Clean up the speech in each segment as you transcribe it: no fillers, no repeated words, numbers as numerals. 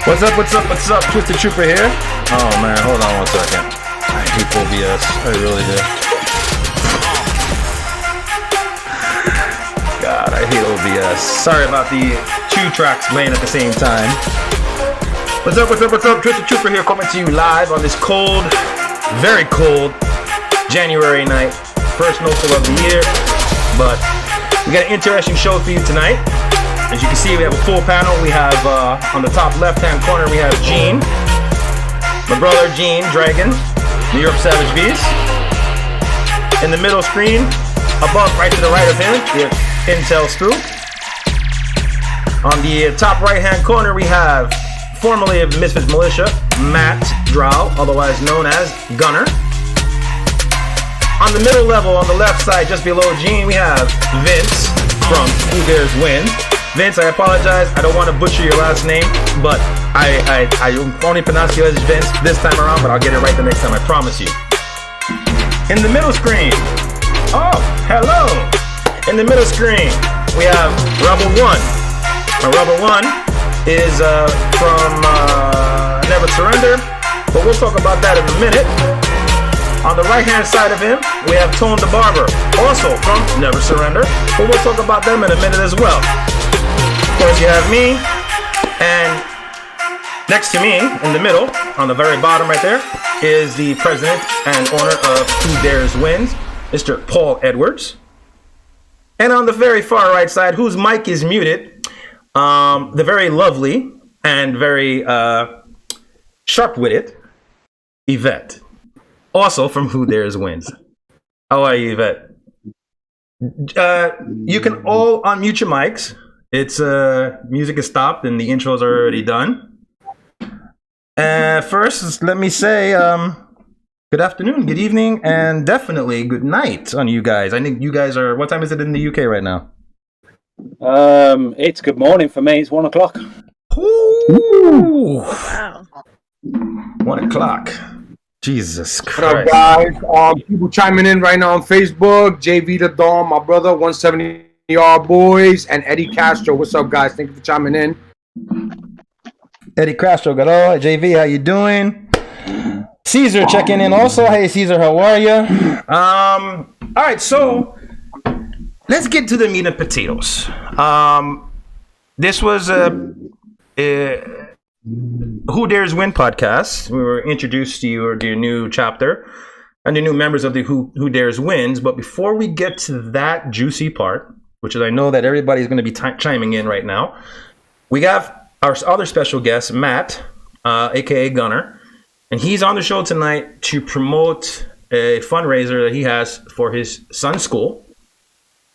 What's up? Twisted Trooper here. Oh man, hold on 1 second. I hate OBS. I really do. God, I hate OBS. Sorry about the 2 tracks playing at the same time. What's up? Twisted Trooper here, coming to you live on this cold, very cold January night. First snowfall of the year. But we got an interesting show for you tonight. As you can see, we have a full panel. We have, on the top left-hand corner, we have Gene. My brother, Gene Dragon, New York Savage Beast. In the middle screen, above, right to the right of him, we have Intel Spook. On the top right-hand corner, we have, formerly of Misfits Militia, Matt Drow, otherwise known as Gunner. On the middle level, on the left side, just below Gene, we have Vince from Who Dares Wins. Vince, I apologize. I don't want to butcher your last name, but I only pronounce you as Vince this time around, but I'll get it right the next time, I promise you. In the middle screen, oh, hello. In the middle screen, we have Rebel One. Rebel One is from Never Surrender, but we'll talk about that in a minute. On the right-hand side of him, we have Dabarber, also from Never Surrender, but we'll talk about them in a minute as well. Of course, you have me, and next to me, in the middle, on the very bottom right there, is the president and owner of Who Dares Wins, Mr. Paul Edwards. And on the very far right side, whose mic is muted, the very lovely and very sharp-witted Yvette, also from Who Dares Wins. How are you, Yvette? You can all unmute your mics. It's music is stopped and the intros are already done. First, let me say good afternoon, good evening, and definitely good night on you guys. I think you guys are. What time is it in the UK right now? It's good morning for me. It's 1 o'clock. Ooh. Wow. 1 o'clock. Jesus Christ. What up, guys? People chiming in right now on Facebook. JV the Dawn, my brother, 170 boys, and Eddie Castro. What's up, guys? Thank you for chiming in. Eddie Castro, hello. JV, how you doing? Caesar checking in also. Hey, Caesar, how are you? All right, so let's get to the meat and potatoes. This was Who Dares Win podcast. We were introduced to you or your new chapter and the new members of the Who Dares Wins. But before we get to that juicy part, which is I know that everybody's going to be chiming in right now, we have our other special guest, Matt, aka Gunner, and he's on the show tonight to promote a fundraiser that he has for his son's school.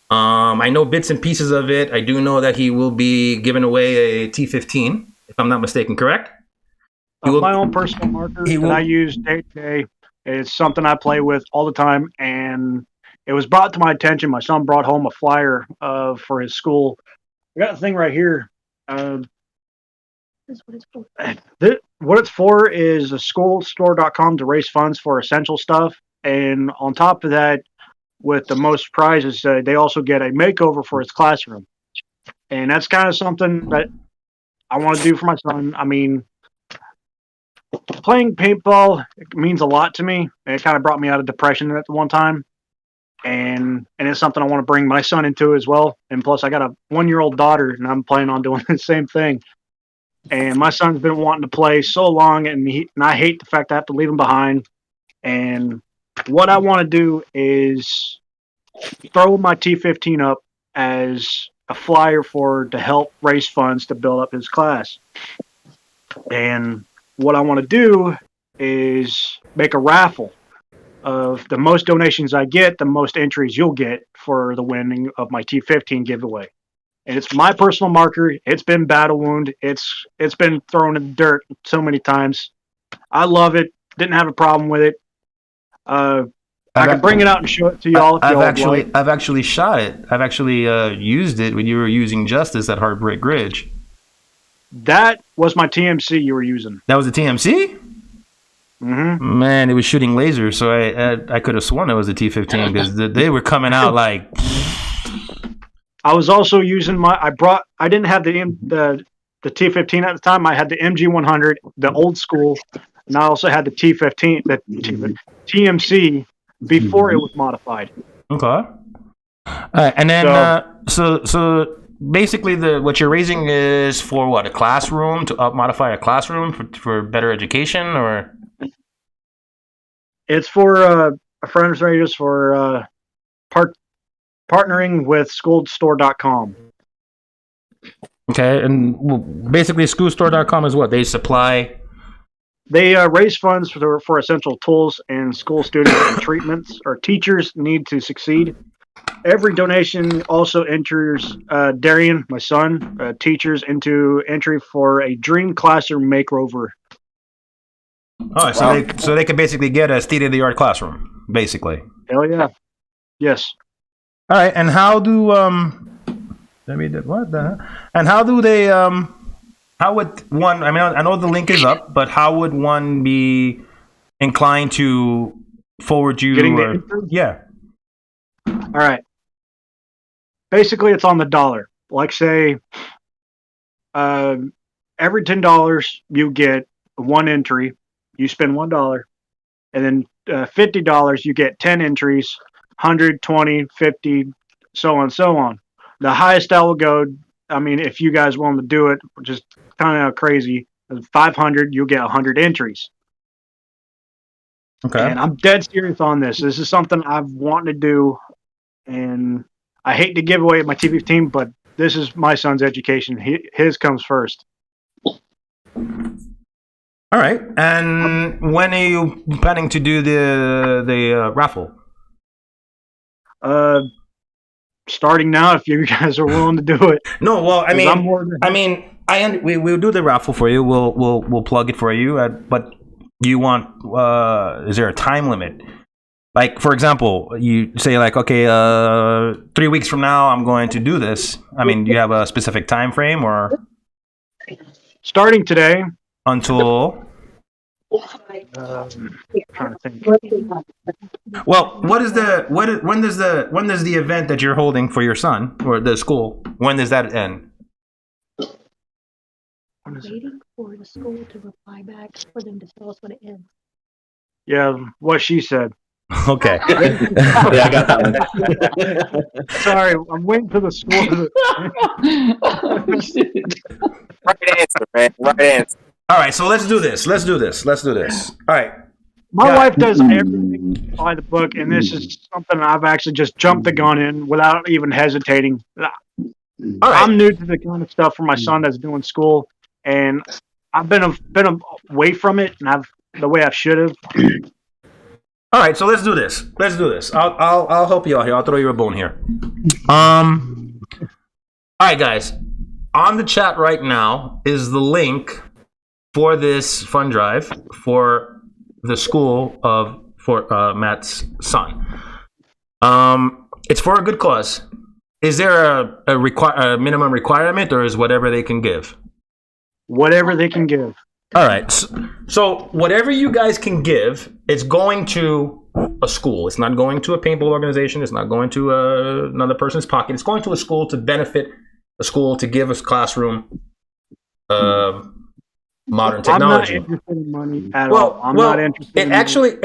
I know bits and pieces of it. I do know that he will be giving away a T15, if I'm not mistaken, correct? My own personal marker that I use day to day. It's something I play with all the time, and it was brought to my attention. My son brought home a flyer for his school. I got a thing right here. What it's for is a schoolstore.com to raise funds for essential stuff. And on top of that, with the most prizes, they also get a makeover for his classroom. And that's kind of something that I want to do for my son. I mean, playing paintball means a lot to me. It kind of brought me out of depression at one time. And it's something I want to bring my son into as well. And plus, I got a 1-year-old daughter, and I'm planning on doing the same thing. And my son's been wanting to play so long, and I hate the fact I have to leave him behind. And what I want to do is throw my T15 up as a flyer to help raise funds to build up his class. And what I want to do is make a raffle of the most donations I get, the most entries you'll get for the winning of my T15 giveaway. And it's my personal marker. It's been battle wound. It's been thrown in the dirt so many times. I love it. Didn't have a problem with it. I can bring it out and show it to y'all. I've actually shot it. I've actually used it when you were using Justice at Heartbreak Ridge. That was my TMC you were using. That was the TMC? Mm-hmm. Man, it was shooting lasers, so I could have sworn it was a T15 because they were coming out like. I was also using I didn't have the the T15 at the time. I had the MG100, the old school, and I also had the T15, the TMC before it was modified. Okay. And then so basically what you're raising is for what, a classroom, to modify a classroom for better education, or it's for a friend's radius for partnering with schoolstore.com. okay. And basically schoolstore.com is what they supply. They raise funds for essential tools and school students and treatments or teachers need to succeed. Every donation also enters Darian, my son, teachers into entry for a dream classroom makeover. Oh, so they can basically get a state-of-the-art classroom, basically. Hell yeah. Yes. All right. And how do what the hell? And how do they how would one, I mean, I know the link is up, but how would one be inclined to forward you? Getting the info? Yeah. All right. Basically, it's on the dollar. Like, say, every $10 you get one entry. You spend $1, and then $50 you get 10 entries, 100, 20, 50, so on and so on. The highest I will go, I mean, if you guys want to do it, which is kind of crazy, 500, you'll get 100 entries. Okay. And I'm dead serious on this. This is something I've wanted to do, and I hate to give away my T15, but this is my son's education. His comes first. All right. And when are you planning to do the raffle? Starting now, if you guys are willing to do it. No, well, we'll do the raffle for you. We'll plug it for you. But you want? Is there a time limit? Like, for example, you say like, okay, 3 weeks from now, I'm going to do this. I mean, do you have a specific time frame or? Starting today. Until? Trying to think. Well, when does the event that you're holding for your son or the school, when does that end? Waiting for the school to reply back for them to tell us when it ends. Yeah, what she said. Okay. Yeah, I got that one. Sorry, I'm waiting for the school. Right answer, man. Right answer. All right, so let's do this. All right. My wife does everything by the book, and this is something I've actually just jumped the gun in without even hesitating. All right. I'm new to the kind of stuff for my son that's doing school, and I've been away from it, and the way I should have. All right, so let's do this. I'll help you out here. I'll throw you a bone here. All right, guys. On the chat right now is the link for this fund drive for the school for Matt's son. It's for a good cause. Is there a minimum requirement, or is whatever they can give? Whatever they can give. All right. So whatever you guys can give, it's going to a school. It's not going to a paintball organization. It's not going to another person's pocket. It's going to a school to benefit a school, to give us classroom modern technology. I'm not interested in money at all. I'm not interested. It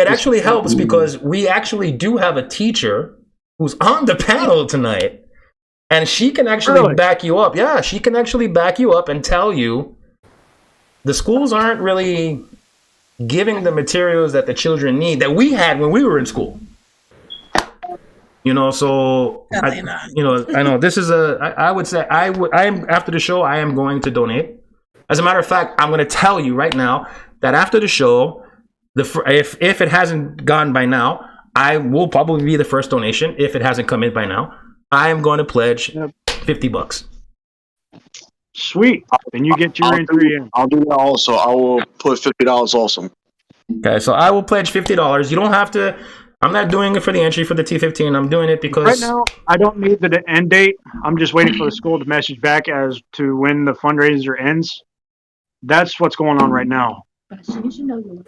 actually helps because we actually do have a teacher who's on the panel tonight, and she can actually back you up. Yeah, she can actually back you up and tell you the schools aren't really giving the materials that the children need that we had when we were in school. You know, so I know this is I would say I am after the show I am going to donate. As a matter of fact, I'm going to tell you right now that after the show, if it hasn't gone by now, I will probably be the first donation. If it hasn't come in by now, I am going to pledge $50. Sweet. Then you get your entry in. I'll do that also. I will put $50 also. Okay, so I will pledge $50. You don't have to. I'm not doing it for the entry for the T15. I'm doing it because right now I don't need the end date. I'm just waiting for the school to message back as to when the fundraiser ends. That's what's going on right now. But as soon as you know, you'll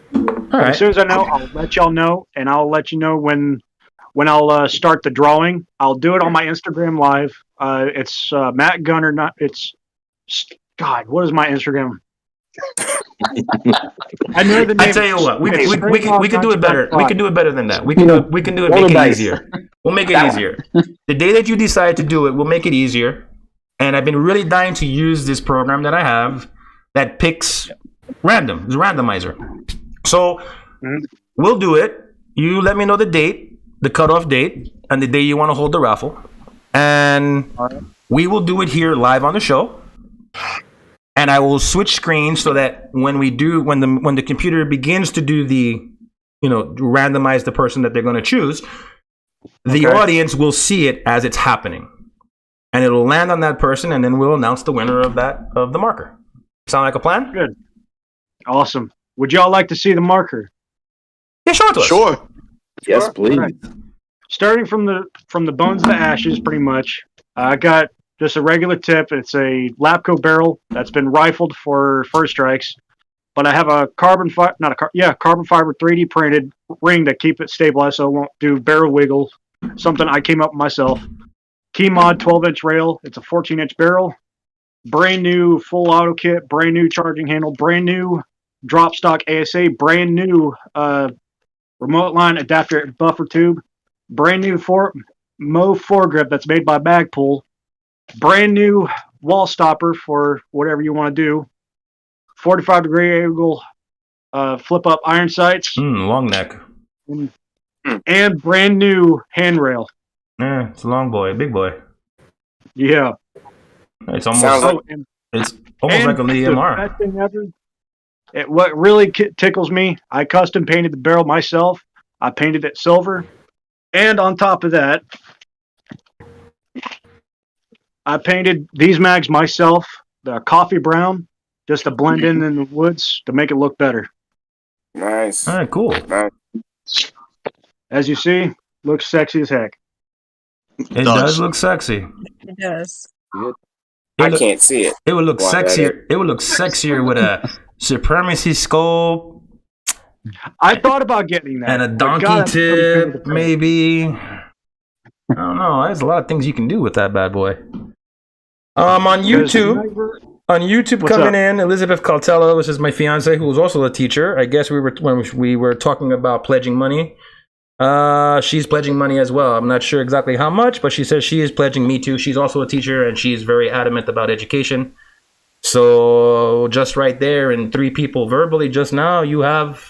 all right. As soon as I know, I'll let y'all know, and I'll let you know when I'll start the drawing. I'll do it on my Instagram live. It's Matt Gunner. It's God, what is my Instagram? I know the name. I tell you what, we can do it better. We can do it better than that. We can do it. Roll Make the it dice. easier. We'll make it That one. easier. The day that you decide to do it, we'll make it easier. And I've been really dying to use this program that I have that picks random. It's a randomizer. So we'll do it. You let me know the date, the cutoff date, and the day you want to hold the raffle, and we will do it here live on the show. And I will switch screens so that when the computer begins to do the, randomize the person that they're going to choose, the audience will see it as it's happening, and it'll land on that person, and then we'll announce the winner of the marker. Sound like a plan? Good. Awesome. Would y'all like to see the marker? Yeah, show it to us. Sure. Yes, please. All right. Starting from the bones to ashes, pretty much. I got just a regular tip. It's a Lapco barrel that's been rifled for first strikes, but I have a carbon fiber 3D printed ring to keep it stabilized so it won't do barrel wiggle. Something I came up with myself. Key mod 12-inch rail. It's a 14-inch barrel. Brand new full auto kit. Brand new charging handle. Brand new drop stock ASA. Brand new remote line adapter buffer tube. Brand new Mo foregrip that's made by Magpool. Brand new wall stopper for whatever you want to do. 45-degree angle flip up iron sights. Long neck. And brand new handrail. Yeah, it's a long boy, big boy. Yeah. It's almost Sounds like- it's almost like a Lee the MR. best thing ever, what really tickles me, I custom painted the barrel myself. I painted it silver. And on top of that, I painted these mags myself. They're coffee brown, just to blend in the woods to make it look better. Nice. All right, cool. Nice. As you see, looks sexy as heck. It does look sexy. It does. I can't see it. It would look Wow, sexier. It would look sexier with a supremacy scope I thought about getting that. and a but donkey God, I'm pretty pain in the tip, face. maybe. I don't know. There's a lot of things you can do with that bad boy. On YouTube, What's coming up? in, Elizabeth Caltella, which is my fiance, who was also a teacher. I guess when we were talking about pledging money. She's pledging money as well. I'm not sure exactly how much, but she says she is pledging me too. She's also a teacher, and she's very adamant about education. So just right there, and 3 people verbally just now, you have,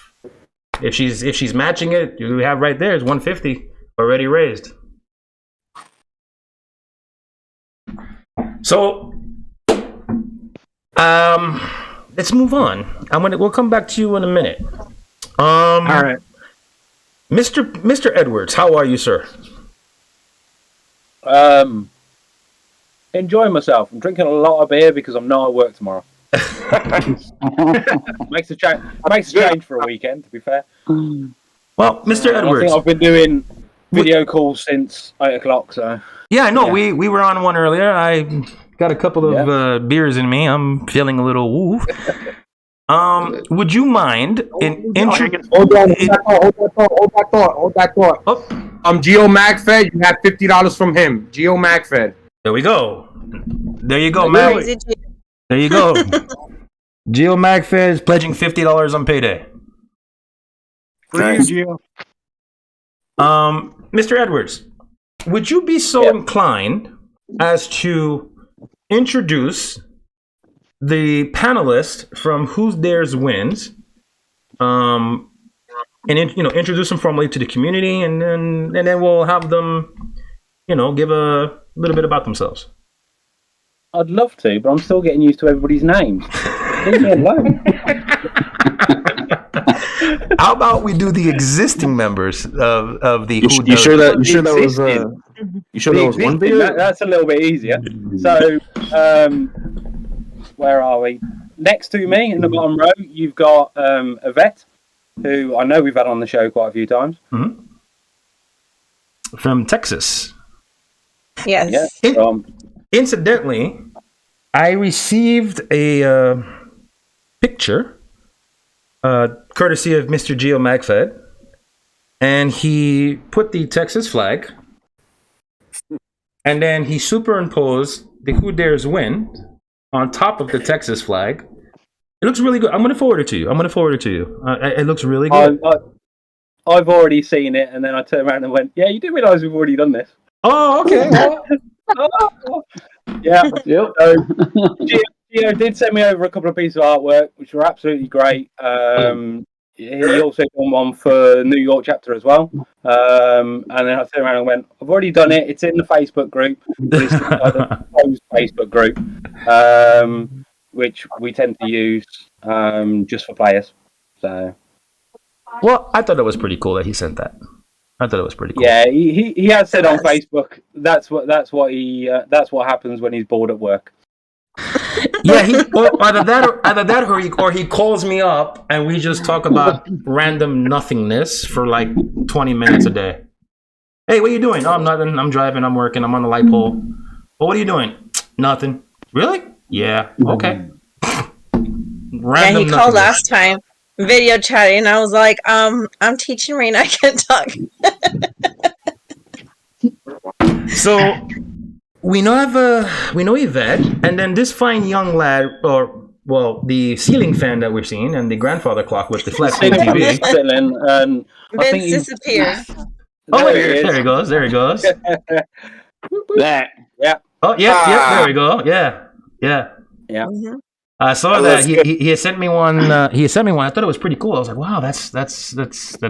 if she's matching it, you have right there is $150 already raised. So, let's move on. We'll come back to you in a minute. All right. Mr. Edwards, how are you, sir? Enjoying myself. I'm drinking a lot of beer because I'm not at work tomorrow. makes a change for a weekend, to be fair. Well, Mr. I Edwards. think I've been doing video calls since 8 o'clock, so... Yeah, I know. Yeah. We were on one earlier. I got a couple of beers in me. I'm feeling a little woo. Would you mind Hold that thought. Oh, Geo MAGFED, you have $50 from him. Geo MAGFED. there we go. There you go, man. Is it There you go. Geo MAGFED is pledging $50 on payday. For Nice. you, Gio. Mr. Edwards, would you be so inclined as to introduce the panelist from Who Dares Wins, and introduce them formally to the community, and then we'll have them, give a little bit about themselves. I'd love to, but I'm still getting used to everybody's names. Leave me alone. How about we do the existing members of the Who You Dares? sure that was one video? That's a little bit easier. So, where are we? Next to me in the bottom row, you've got Yvette, who I know we've had on the show quite a few times. Mhm. From Texas. Yes. Yeah. Incidentally, I received a picture, courtesy of Mr. Geo MAGFED, and he put the Texas flag, and then he superimposed the Who Dares Win on top of the Texas flag. It looks really good. I'm going to forward it to you. It looks really good. I've already seen it, and then I turned around and went, "Yeah, you do realise we've already done this." Oh, okay. Well, yeah. Yep. So, Gio did send me over a couple of pieces of artwork, which were absolutely great. He also done one for New York chapter as well. And then I turned around and went, "I've already done it. It's in the Facebook group, but it's inside the closed Facebook group, which we tend to use just for players." So. well, I thought it was pretty cool that he sent that. I thought it was pretty cool. Yeah, he has said on Facebook that's what happens when he's bored at work. Yeah, either that or he calls me up and we just talk about random nothingness for like 20 minutes a day. Hey, what are you doing? Oh, I'm nothing. I'm driving. I'm working. I'm on the light pole. Well, what are you doing? Nothing. Really? Yeah. Okay. Yeah, he called last time, video chatting. I was like, I'm teaching Rain. I can't talk. So we know Yvette, and then this fine young lad, or well, the ceiling fan that we've seen, and the grandfather clock with the flat screen TV. Vince disappeared. Oh, there he goes. There he goes. That. Yeah. Oh, yeah. There we go. Yeah. Mm-hmm. I saw that he had sent me one. I thought it was pretty cool. I was like, wow, that's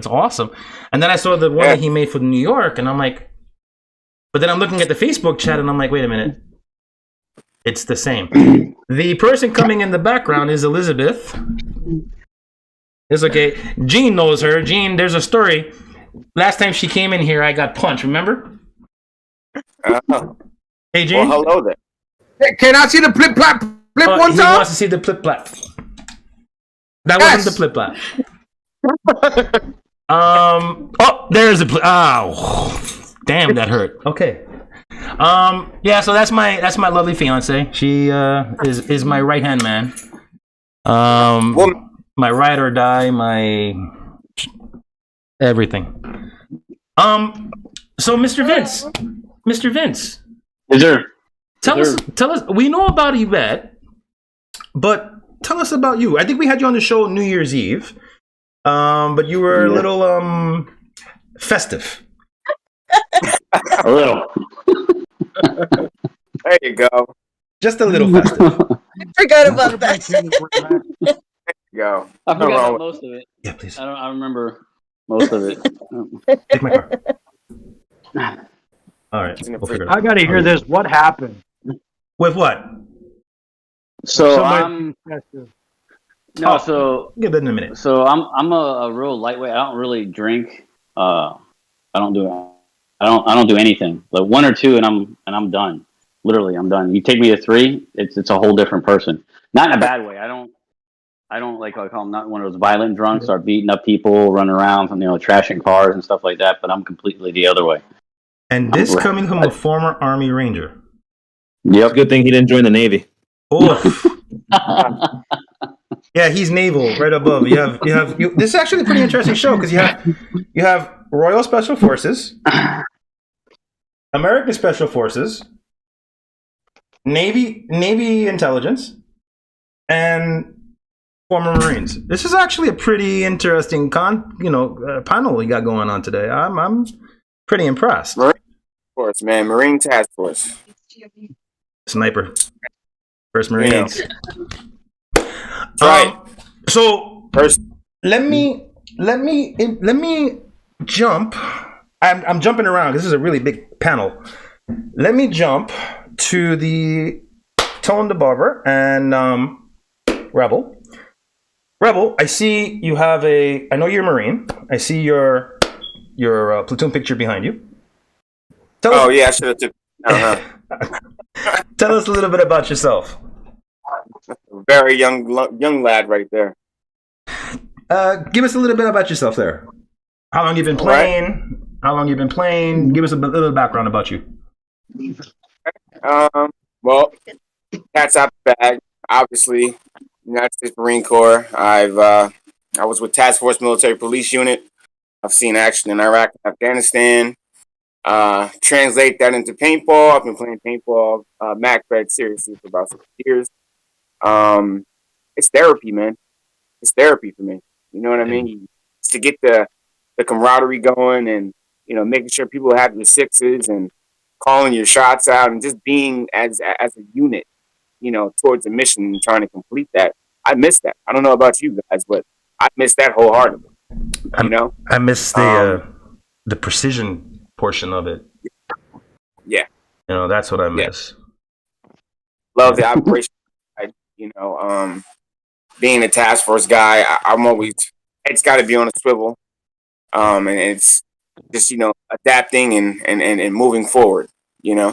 awesome. And then I saw the one that he made for New York, and I'm like, but then I'm looking at the Facebook chat, and I'm like, wait a minute, it's the same. The person coming in the background is Elizabeth. It's okay. Jean knows her. Jean, there's a story. Last time she came in here, I got punched. Remember? Hey, Jean. Well, hello there. Hey, can I see the flip plap? Flip one He time? wants to see the flip flap. That wasn't the flip flap. Oh, there's a damn, that hurt. Okay. Yeah, so that's my lovely fiance. She is my right hand man. My ride or die, my everything. So Mr. Vince. Is there? Tell us. We know about Yvette, but tell us about you. I think we had you on the show New Year's Eve, but you were a little festive. A little. There you go. Just a little festive. I forgot about that. There you go. I forgot about most of it. Yeah, please. I remember most of it. Take my car. All right. We'll figure it out. I got to hear this. What happened? With what? So Somebody- Give it in a minute. So I'm a real lightweight. I don't really drink. I don't do anything. Like 1 or 2 and I'm done. Literally, I'm done. You take me to 3, it's a whole different person. Not in a bad way. I don't like I call them not one of those violent drunks, start beating up people, running around, trashing cars and stuff like that. But I'm completely the other way. And this coming from a former Army Ranger. Yep. Good thing he didn't join the Navy. Oh. Yeah, he's naval right above. You have. This is actually a pretty interesting show because you have Royal Special Forces, American Special Forces, Navy Intelligence, and former Marines. This is actually a pretty interesting panel we got going on today. I'm pretty impressed. Marine Force, man. Marine Task Force. Sniper. First Marines. Right. So First. let me jump. I'm jumping around. This is a really big panel. Let me jump to the Tone Dabarber and Rebel. Rebel, I see you have I know you're a Marine. I see your platoon picture behind you. Yeah, I should have took. Tell us a little bit about yourself. Very young lad right there. Give us a little bit about yourself there. How long you've been playing? Right. How long you've been playing? Give us a little background about you. Well, cat's out the bag. Obviously, United States Marine Corps. I was with Task Force Military Police Unit. I've seen action in Iraq and Afghanistan. Translate that into paintball. I've been playing paintball, MAGFED seriously for about 6 years. It's therapy, man. It's therapy for me. You know what I mean? It's to get the camaraderie going, and making sure people have your sixes and calling your shots out, and just being as a unit, towards a mission and trying to complete that. I miss that. I don't know about you guys, but I miss that wholeheartedly. I miss the precision portion of it. Yeah. That's what I miss. Love the operation. Being a task force guy, I'm always, it's got to be on a swivel. And it's just, adapting and moving forward, with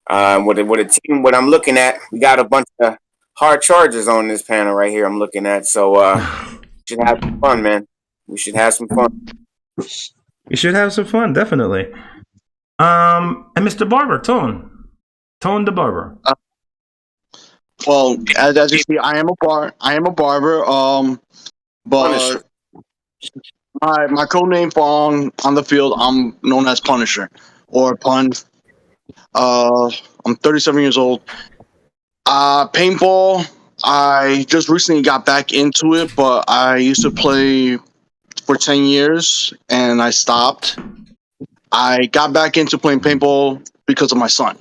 a team, what I'm looking at, we got a bunch of hard chargers on this panel right here I'm looking at. So, should have some fun, man. We should have some fun. We should have some fun, definitely. And Mr. Barber, Tone Dabarber. Well, as you see, I am a barber. But my code name for on the field, I'm known as Punisher or Pun. I'm 37 years old. Paintball, I just recently got back into it, but I used to play for 10 years and I stopped. I got back into playing paintball because of my son.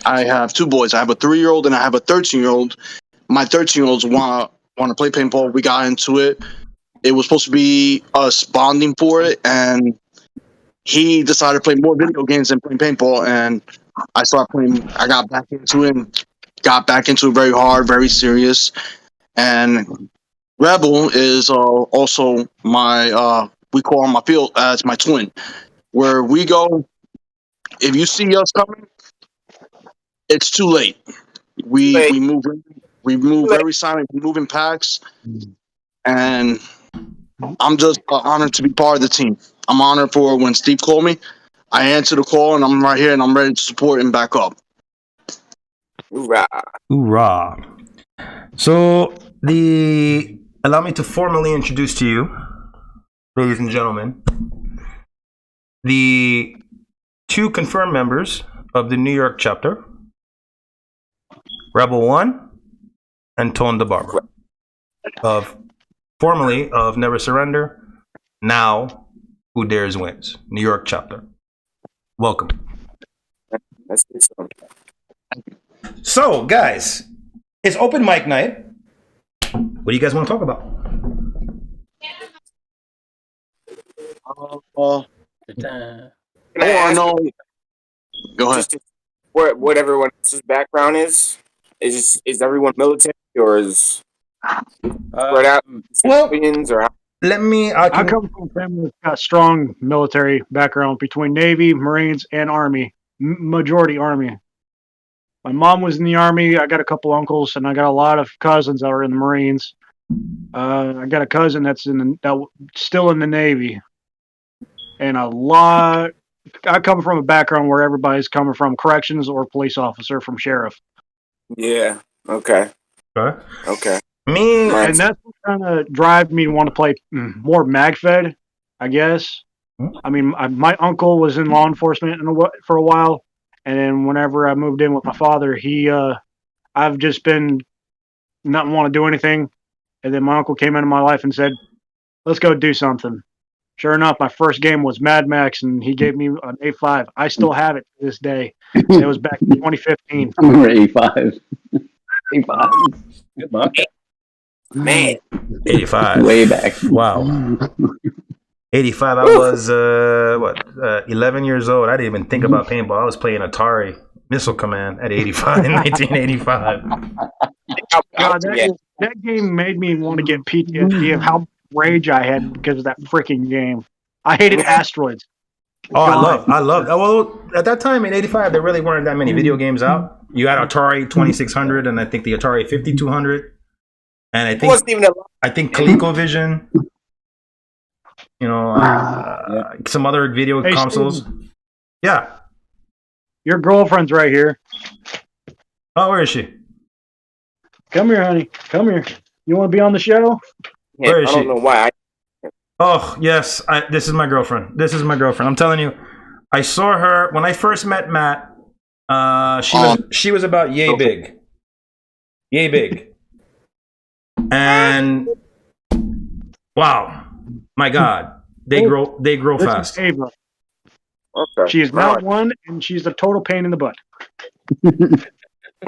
I have two boys. I have a 3-year-old and I have a 13-year-old. My 13-year-olds want to play paintball. We got into it. It was supposed to be us bonding for it, and he decided to play more video games than playing paintball. And I got back into it and got back into it very hard, very serious. And Rebel is also my we call on my field as my twin. Where we go, if you see us coming, it's too late. We move very silent. We move in packs, and I'm just honored to be part of the team. I'm honored for when Steve called me. I answered the call, and I'm right here, and I'm ready to support and back up. Hoorah! Hoorah! So allow me to formally introduce to you, ladies and gentlemen, the 2 confirmed members of the New York chapter. Rebel 1 and Tone Dabarber formerly of Never Surrender, now Who Dares Wins, New York chapter. Welcome. That's good stuff. So, guys, it's open mic night. What do you guys want to talk about? No. Go ahead. What everyone else's background is? Is everyone military or is spread out? Or let me. I come from a family that's got a strong military background between Navy, Marines, and Army. Majority Army. My mom was in the Army. I got a couple uncles, and I got a lot of cousins that are in the Marines. I got a cousin that's still in the Navy, and a lot. I come from a background where everybody's coming from corrections or police officer from sheriff. Yeah. Okay. Okay. And that's what kind of drive me to want to play more MAGFED, I guess. I mean, my uncle was in law enforcement for a while, and then whenever I moved in with my father, I've just been not want to do anything, and then my uncle came into my life and said, "Let's go do something." Sure enough, my first game was Mad Max, and he gave me an A5. I still have it to this day. It was back in 2015. I remember A5. A5. Good market. Man. 85. Way back. Wow. 85. I was 11 years old. I didn't even think about paintball. I was playing Atari Missile Command at 85 in 1985. God, that game made me want to get PTSD of how rage I had because of that freaking game. I hated asteroids. Oh, I love. Well, at that time in '85, there really weren't that many video games out. You had Atari 2600, and I think the Atari 5200, and I think ColecoVision. Some other video consoles. Steve, yeah. Your girlfriend's right here. Oh, where is she? Come here, honey. Come here. You want to be on the show? Yeah, where is she? I don't know why. Oh, yes. This is my girlfriend. I'm telling you. I saw her when I first met Matt. She was about yay big. Yay big. and wow, my God, they grow This fast. is Ava. Okay. She is now 1, and she's a total pain in the butt.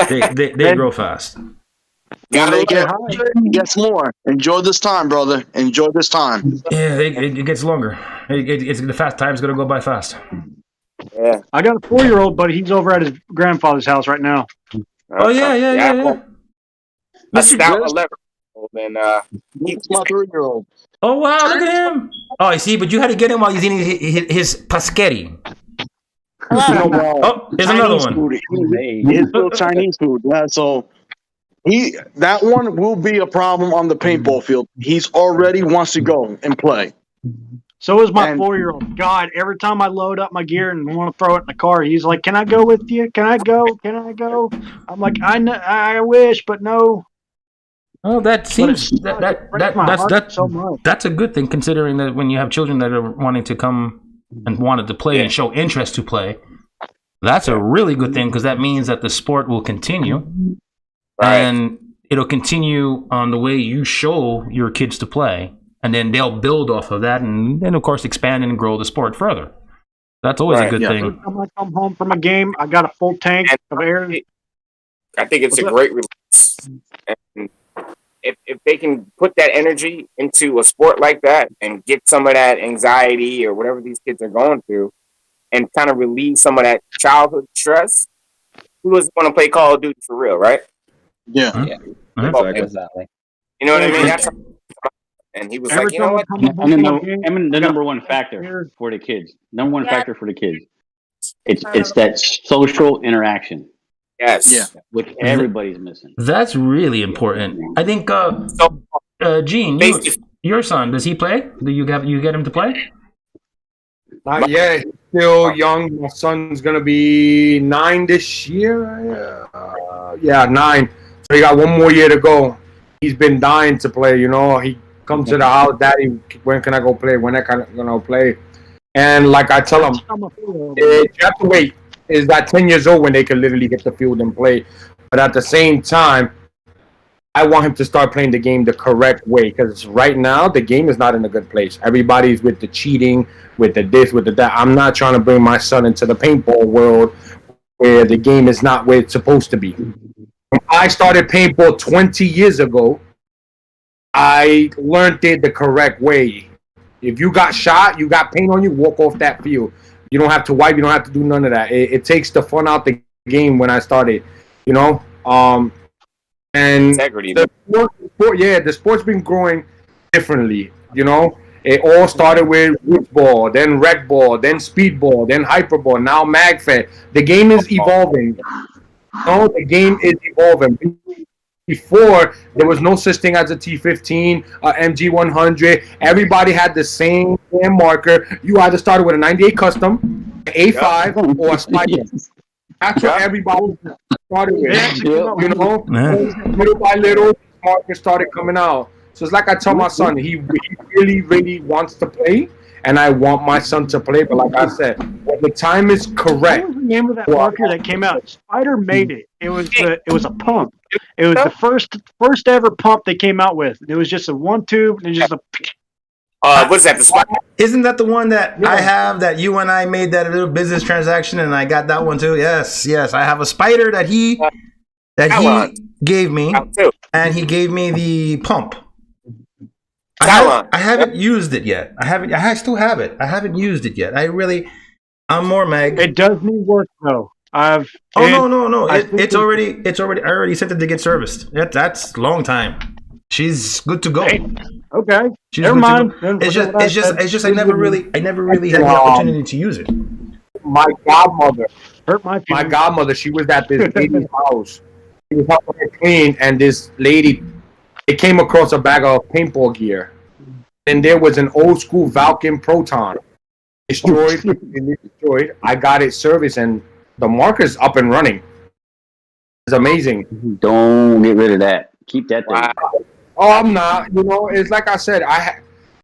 They grow fast. Gotta It gets more. Enjoy this time, brother. Enjoy this time. Yeah, it gets longer. It's the fast time's gonna go by fast. Yeah. I got a 4-year-old, but he's over at his grandfather's house right now. Oh yeah. A stout 11-year-old, and It's my 3-year-old. Oh wow, look at him. Oh, I see, but you had to get him while he's eating his paschetti. Oh, here's another one. Food. It's still Chinese food. Yeah, so that one will be a problem on the paintball field. He's already wants to go and play. So is my 4-year-old. God, every time I load up my gear and want to throw it in the car, he's like, "Can I go with you? Can I go? Can I go?" I'm like, I wish, but no. Oh, that seems that's so much. that's a good thing, considering that when you have children that are wanting to come and wanted to play and show interest to play, that's a really good thing, because that means that the sport will continue, and it'll continue on the way you show your kids to play, and then they'll build off of that, and then of course expand and grow the sport further. That's always a good thing. Every time I come home from a game, I got a full tank of air. I think it's a great release. And if they can put that energy into a sport like that and get some of that anxiety or whatever these kids are going through and kind of relieve some of that childhood stress, who doesn't want to play Call of Duty for real, right? Yeah. Exactly. You know what I mean? That's and he was like, you know what? And the number one factor for the kids. Number one factor for the kids. It's that social interaction. Yes. Yeah. Which everybody's missing. That's really important. I think, Gene, your son, does he play? Do you get him to play? Not yet. He's still young. My son's gonna be 9 this year. 9. So he got 1 more year to go. He's been dying to play. You know, he comes to the house, "Daddy, when can I go play? When am I gonna play?" And like I tell him, you have to wait. Is that 10 years old when they can literally hit the field and play? But at the same time, I want him to start playing the game the correct way, because right now the game is not in a good place. Everybody's with the cheating, with the this, with the that. I'm not trying to bring my son into the paintball world where the game is not where it's supposed to be. When I started paintball 20 years ago, I learned it the correct way. If you got shot, you got paint on you, walk off that field. You don't have to wipe. You don't have to do none of that. It takes the fun out the game when I started, you know. And Integrity. The sport's been growing differently, you know. It all started with ball, then rec ball, then speed ball, then hyperball, now MAGFED. The game is evolving. No, the game is evolving. Before, there was no such thing as a T15, MG100. Everybody had the same damn marker. You either started with a 98 custom, A5, or a Spider. That's what everybody started with. You know, little by little, markers started coming out. So it's like I tell my son, he really, really wants to play, and I want my son to play. But like I said, when the time is correct. What was the name of that marker that came out? Spider made it. It was a pump. It was the first ever pump they came out with. It was just a 1 tube and just a. What's that? The Spider? Isn't that the one that I have, that you and I made that little business transaction, and I got that one too? Yes. I have a Spider that he gave me, and he gave me the pump. I haven't used it yet. I still have it. I haven't used it yet. I'm more Meg. It does need work though. No. It's already. I already sent it to get serviced. That's a long time. She's good to go. Okay. Never mind. It's just I never really had the opportunity to use it. My godmother, she was at this lady's house. She was helping her clean, and this lady, it came across a bag of paintball gear, and there was an old school Valken Proton. Destroyed. I got it serviced, and the marker's up and running. It's amazing. Don't get rid of that. Keep that thing. Oh, I'm not. You know, it's like I said.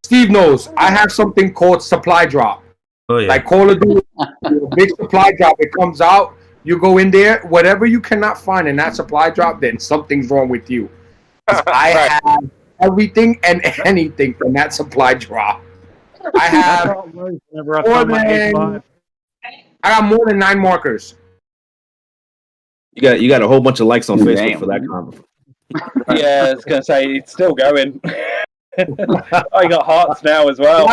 Steve knows. I have something called supply drop. Oh yeah. Like Call of Duty, big supply drop. It comes out. You go in there. Whatever you cannot find in that supply drop, then something's wrong with you. I have everything and anything from that supply drop. I have I got more than 9 markers. You got a whole bunch of likes on Facebook for that comment. Yeah, I was gonna say it's still going. I got hearts now as well.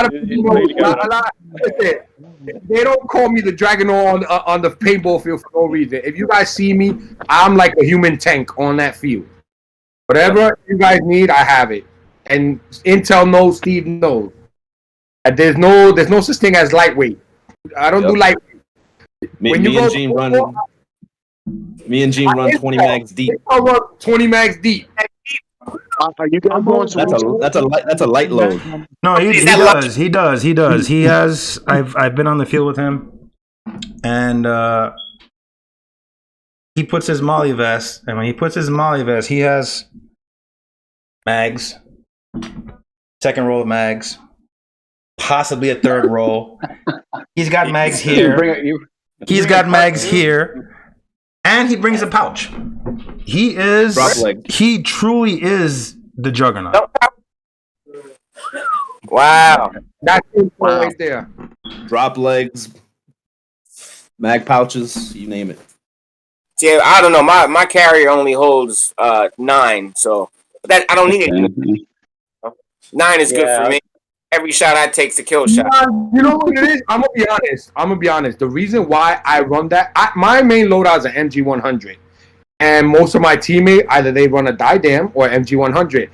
They don't call me the Dragon on the paintball field for no reason. If you guys see me, I'm like a human tank on that field. Whatever you guys need, I have it. And Intel knows, Steve knows. There's no such thing as lightweight. I don't do lightweight. Me and Gene run 20 mags deep. I run 20 mags deep. Are you guys going to that's a light load. No, he does. He has. I've been on the field with him, and he puts his molly vest. And when he puts his molly vest, he has mags, second roll of mags, possibly a third roll. He's got mags here. He's got mags here. And he brings a pouch. He truly is the juggernaut. Wow. That's it right there. Drop legs, mag pouches, you name it. Yeah, I don't know. My carrier only holds 9, so that I don't need it. 9 is good for me. Every shot I take's a kill shot. You know what it is? I'm gonna be honest. The reason why I run that, my main loadout is an MG100, and most of my teammates either they run a Didam or MG100.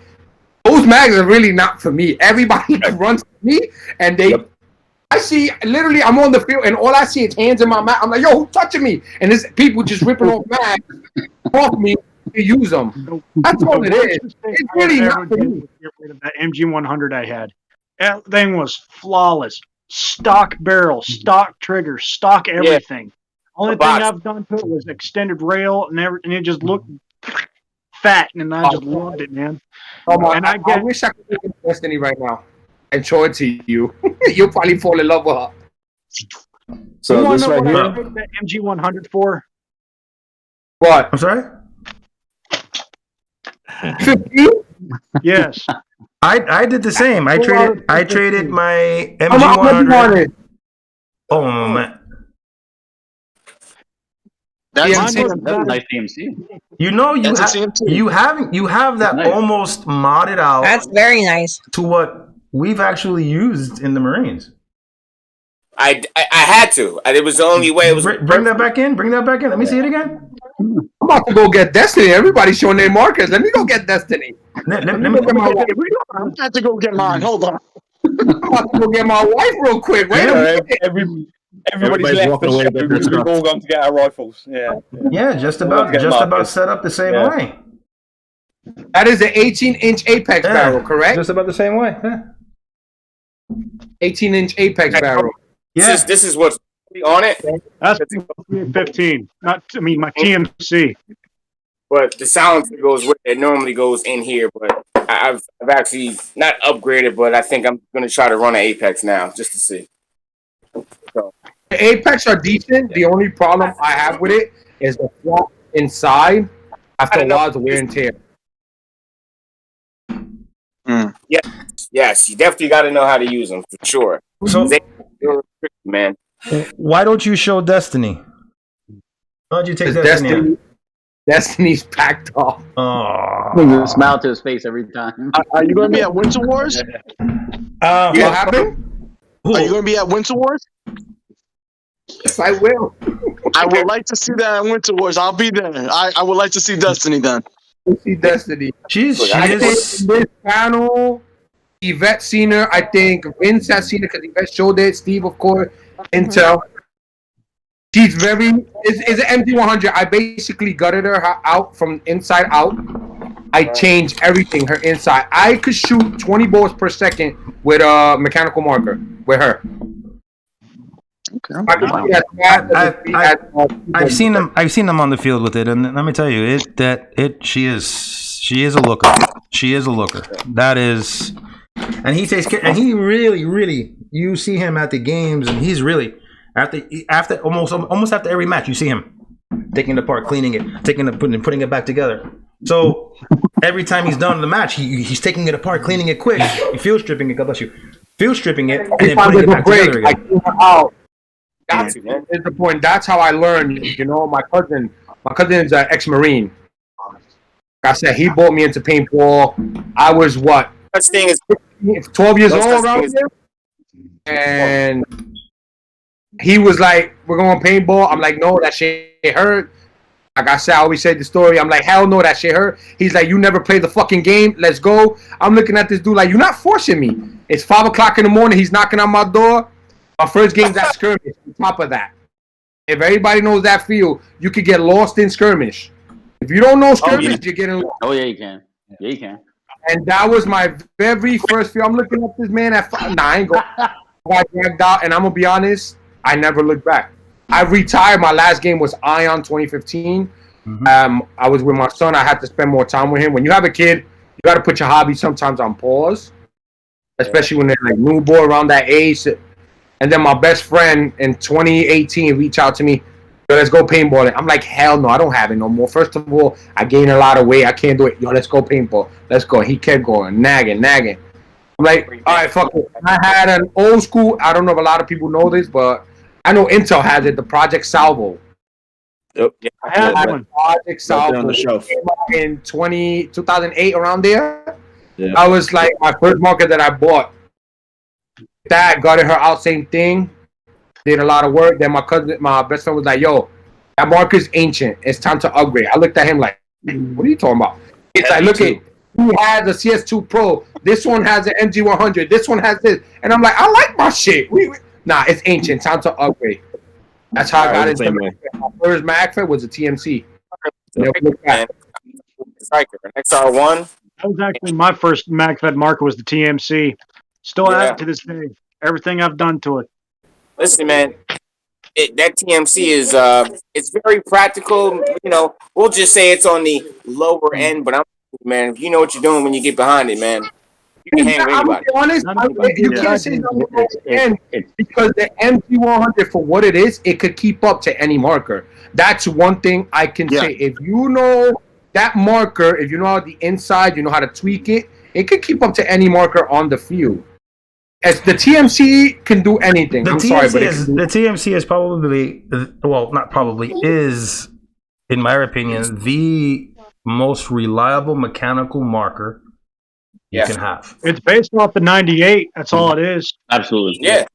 Those mags are really not for me. Everybody runs for me, and they. Yep. I see literally, I'm on the field, and all I see is hands in my mouth. I'm like, yo, who's touching me? And there's people just ripping off mags off me to use them. That's all it is. It's really not for me. Get rid of that MG100 I had. That thing was flawless. Stock barrel, stock trigger, stock everything. Only thing I've done to it was extended rail, and it just looked fat, and I just loved it, man. And I wish I could get Destiny right now and show it to you. You'll probably fall in love with her. So this right here, that MG100 for? What? I'm sorry? 15? Yes. I did the same. I traded my MG100. Oh man, that's a nice CMC. You know you have that nice. Almost modded out. That's very nice. To what we've actually used in the Marines. I had to. It was the only way. It was bring that back in. Bring that back in. Let me see it again. I'm about to go get Destiny. Everybody's showing their markers. Let me go get Destiny. Let me get my wife. I'm about to go get mine. Hold on. I'm about to go get my wife real quick. Wait a minute. Everybody's left the show. We've all gone to get our rifles. Yeah, just about set up the same way. That is an 18-inch Apex barrel, correct? Just about the same way. Yeah. 18-inch Apex barrel. Yeah. This is what's on it. That's 15. My TMC. But the silencer goes with it. Normally goes in here, but I've actually not upgraded, but I think I'm going to try to run an Apex now just to see. So. The Apex are decent. The only problem I have with it is the flop inside after a while, the wear and tear. Yes, you definitely got to know how to use them for sure. So, man, why don't you show Destiny? Why'd you take Destiny? Destiny's packed off. Oh, smile to his face every time. Are you going to be at Winter Wars? What happened? Are you going to be at Winter Wars? Yes, I will. I would like to see that at Winter Wars. I'll be there. I would like to see Destiny then. See Destiny. I think this panel, Yvette seen her. I think Vince has seen her because Yvette showed it. Steve, of course. Intel. She's very. Is an MG100. I basically gutted her out from inside out. I changed everything. Her inside. I could shoot 20 bullets per second with a mechanical marker with her. Okay. I've seen them. I've seen them on the field with it, and let me tell you, she is a looker. She is a looker. That is, and he takes care. And he really, you see him at the games, and he's really after almost after every match, you see him taking it apart, cleaning it, putting it back together. So every time he's done the match, he's taking it apart, cleaning it quick, field stripping it. God bless you. Field stripping it and then putting it back together again. I clean it out. That's the point. That's how I learned. You know, my cousin is an ex-Marine. Like I said, he brought me into paintball. I was what? Such thing is 12 years old around there. And he was like, "We're going paintball." I'm like, "No, that shit hurt." Like I said, I always say the story. I'm like, "Hell no, that shit hurt." He's like, "You never played the fucking game. Let's go." I'm looking at this dude like, "You're not forcing me." It's 5:00 in the morning. He's knocking on my door. My first game's at skirmish. On top of that, if everybody knows that field, you could get lost in skirmish. If you don't know skirmish, you're getting lost. Oh yeah, you can. Yeah, you can. And that was my very first field. I'm looking at this man at 5. Nah, I ain't go. I got dragged out, and I'm gonna be honest, I never looked back. I retired. My last game was Ion 2015. I was with my son. I had to spend more time with him. When you have a kid, you got to put your hobby sometimes on pause, especially when they're like newborn around that age. And then my best friend in 2018 reached out to me, "Yo, let's go paintballing." I'm like, "Hell no, I don't have it no more." First of all, I gained a lot of weight. I can't do it. "Yo, let's go paintball. Let's go." He kept going, nagging. I'm like, "All right, fuck it." I had an old school. I don't know if a lot of people know this, but I know Intel has it. The Project Salvo. Yep. I had one. Project Salvo on the shelf. Came out in 2008 around there. Yeah. I was like my first marker that I bought. Dad got her out, same thing. Did a lot of work. Then my best friend was like, "Yo, that marker's ancient. It's time to upgrade." I looked at him like, "What are you talking about?" It's like, look at, he has a CS2 Pro. This one has an MG100. This one has this. And I'm like, I like my shit. Nah, it's ancient. Time to upgrade. That's how I got into it. My first MAGFED was a TMC. XR1. That was actually my first MAGFED marker was the TMC. Still have it to this day. Everything I've done to it. Listen, man, that TMC is it's very practical. You know, we'll just say it's on the lower end, but man, if you know what you're doing when you get behind it, man, you can hang with anybody. I'm honest, you can't say it's on the lower end because the MG100, for what it is, it could keep up to any marker. That's one thing I can say. If you know that marker, if you know how the inside, you know how to tweak it, it could keep up to any marker on the field. As the TMC can do anything. The TMC is probably, well, not probably, is, in my opinion, the most reliable mechanical marker you can have. It's based off the 98. That's all it is. Absolutely. Yeah.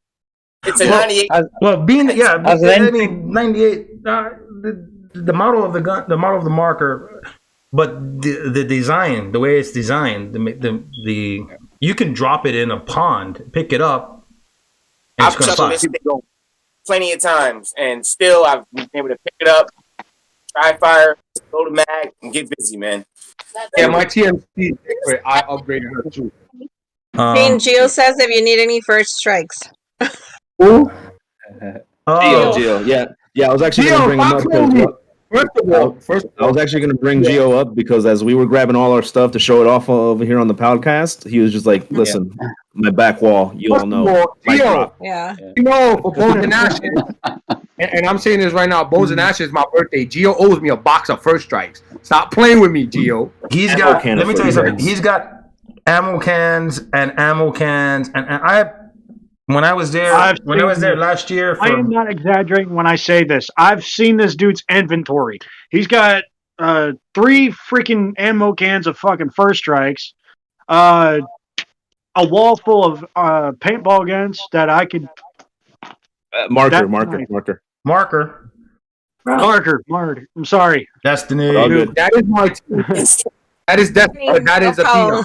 It's a 98. Well, being I mean 98. The model of the gun, the model of the marker, but the design, the way it's designed, the you can drop it in a pond, pick it up, and I've chucked this thing plenty of times, and still I've been able to pick it up, try fire, go to mag, and get busy, man. Yeah, my TMC, I upgraded her too. Gio says if you need any first strikes. Who? Gio. Yeah. I was actually going to bring him up because. I was actually going to bring Gio up because as we were grabbing all our stuff to show it off over here on the podcast, he was just like, "Listen, my back wall, you all know." Gio, yeah. You know, for Bones and Ashes, and I'm saying this right now, Bones and Ashes is my birthday. Gio owes me a box of first strikes. Stop playing with me, Gio. He's got, let me tell you something. He's got ammo cans, and I, when I was there last year, I am not exaggerating when I say this. I've seen this dude's inventory. He's got 3 freaking ammo cans of fucking first strikes, a wall full of paintball guns that I could marker. I'm sorry. Destiny. That is my. That is definitely that is a Pino.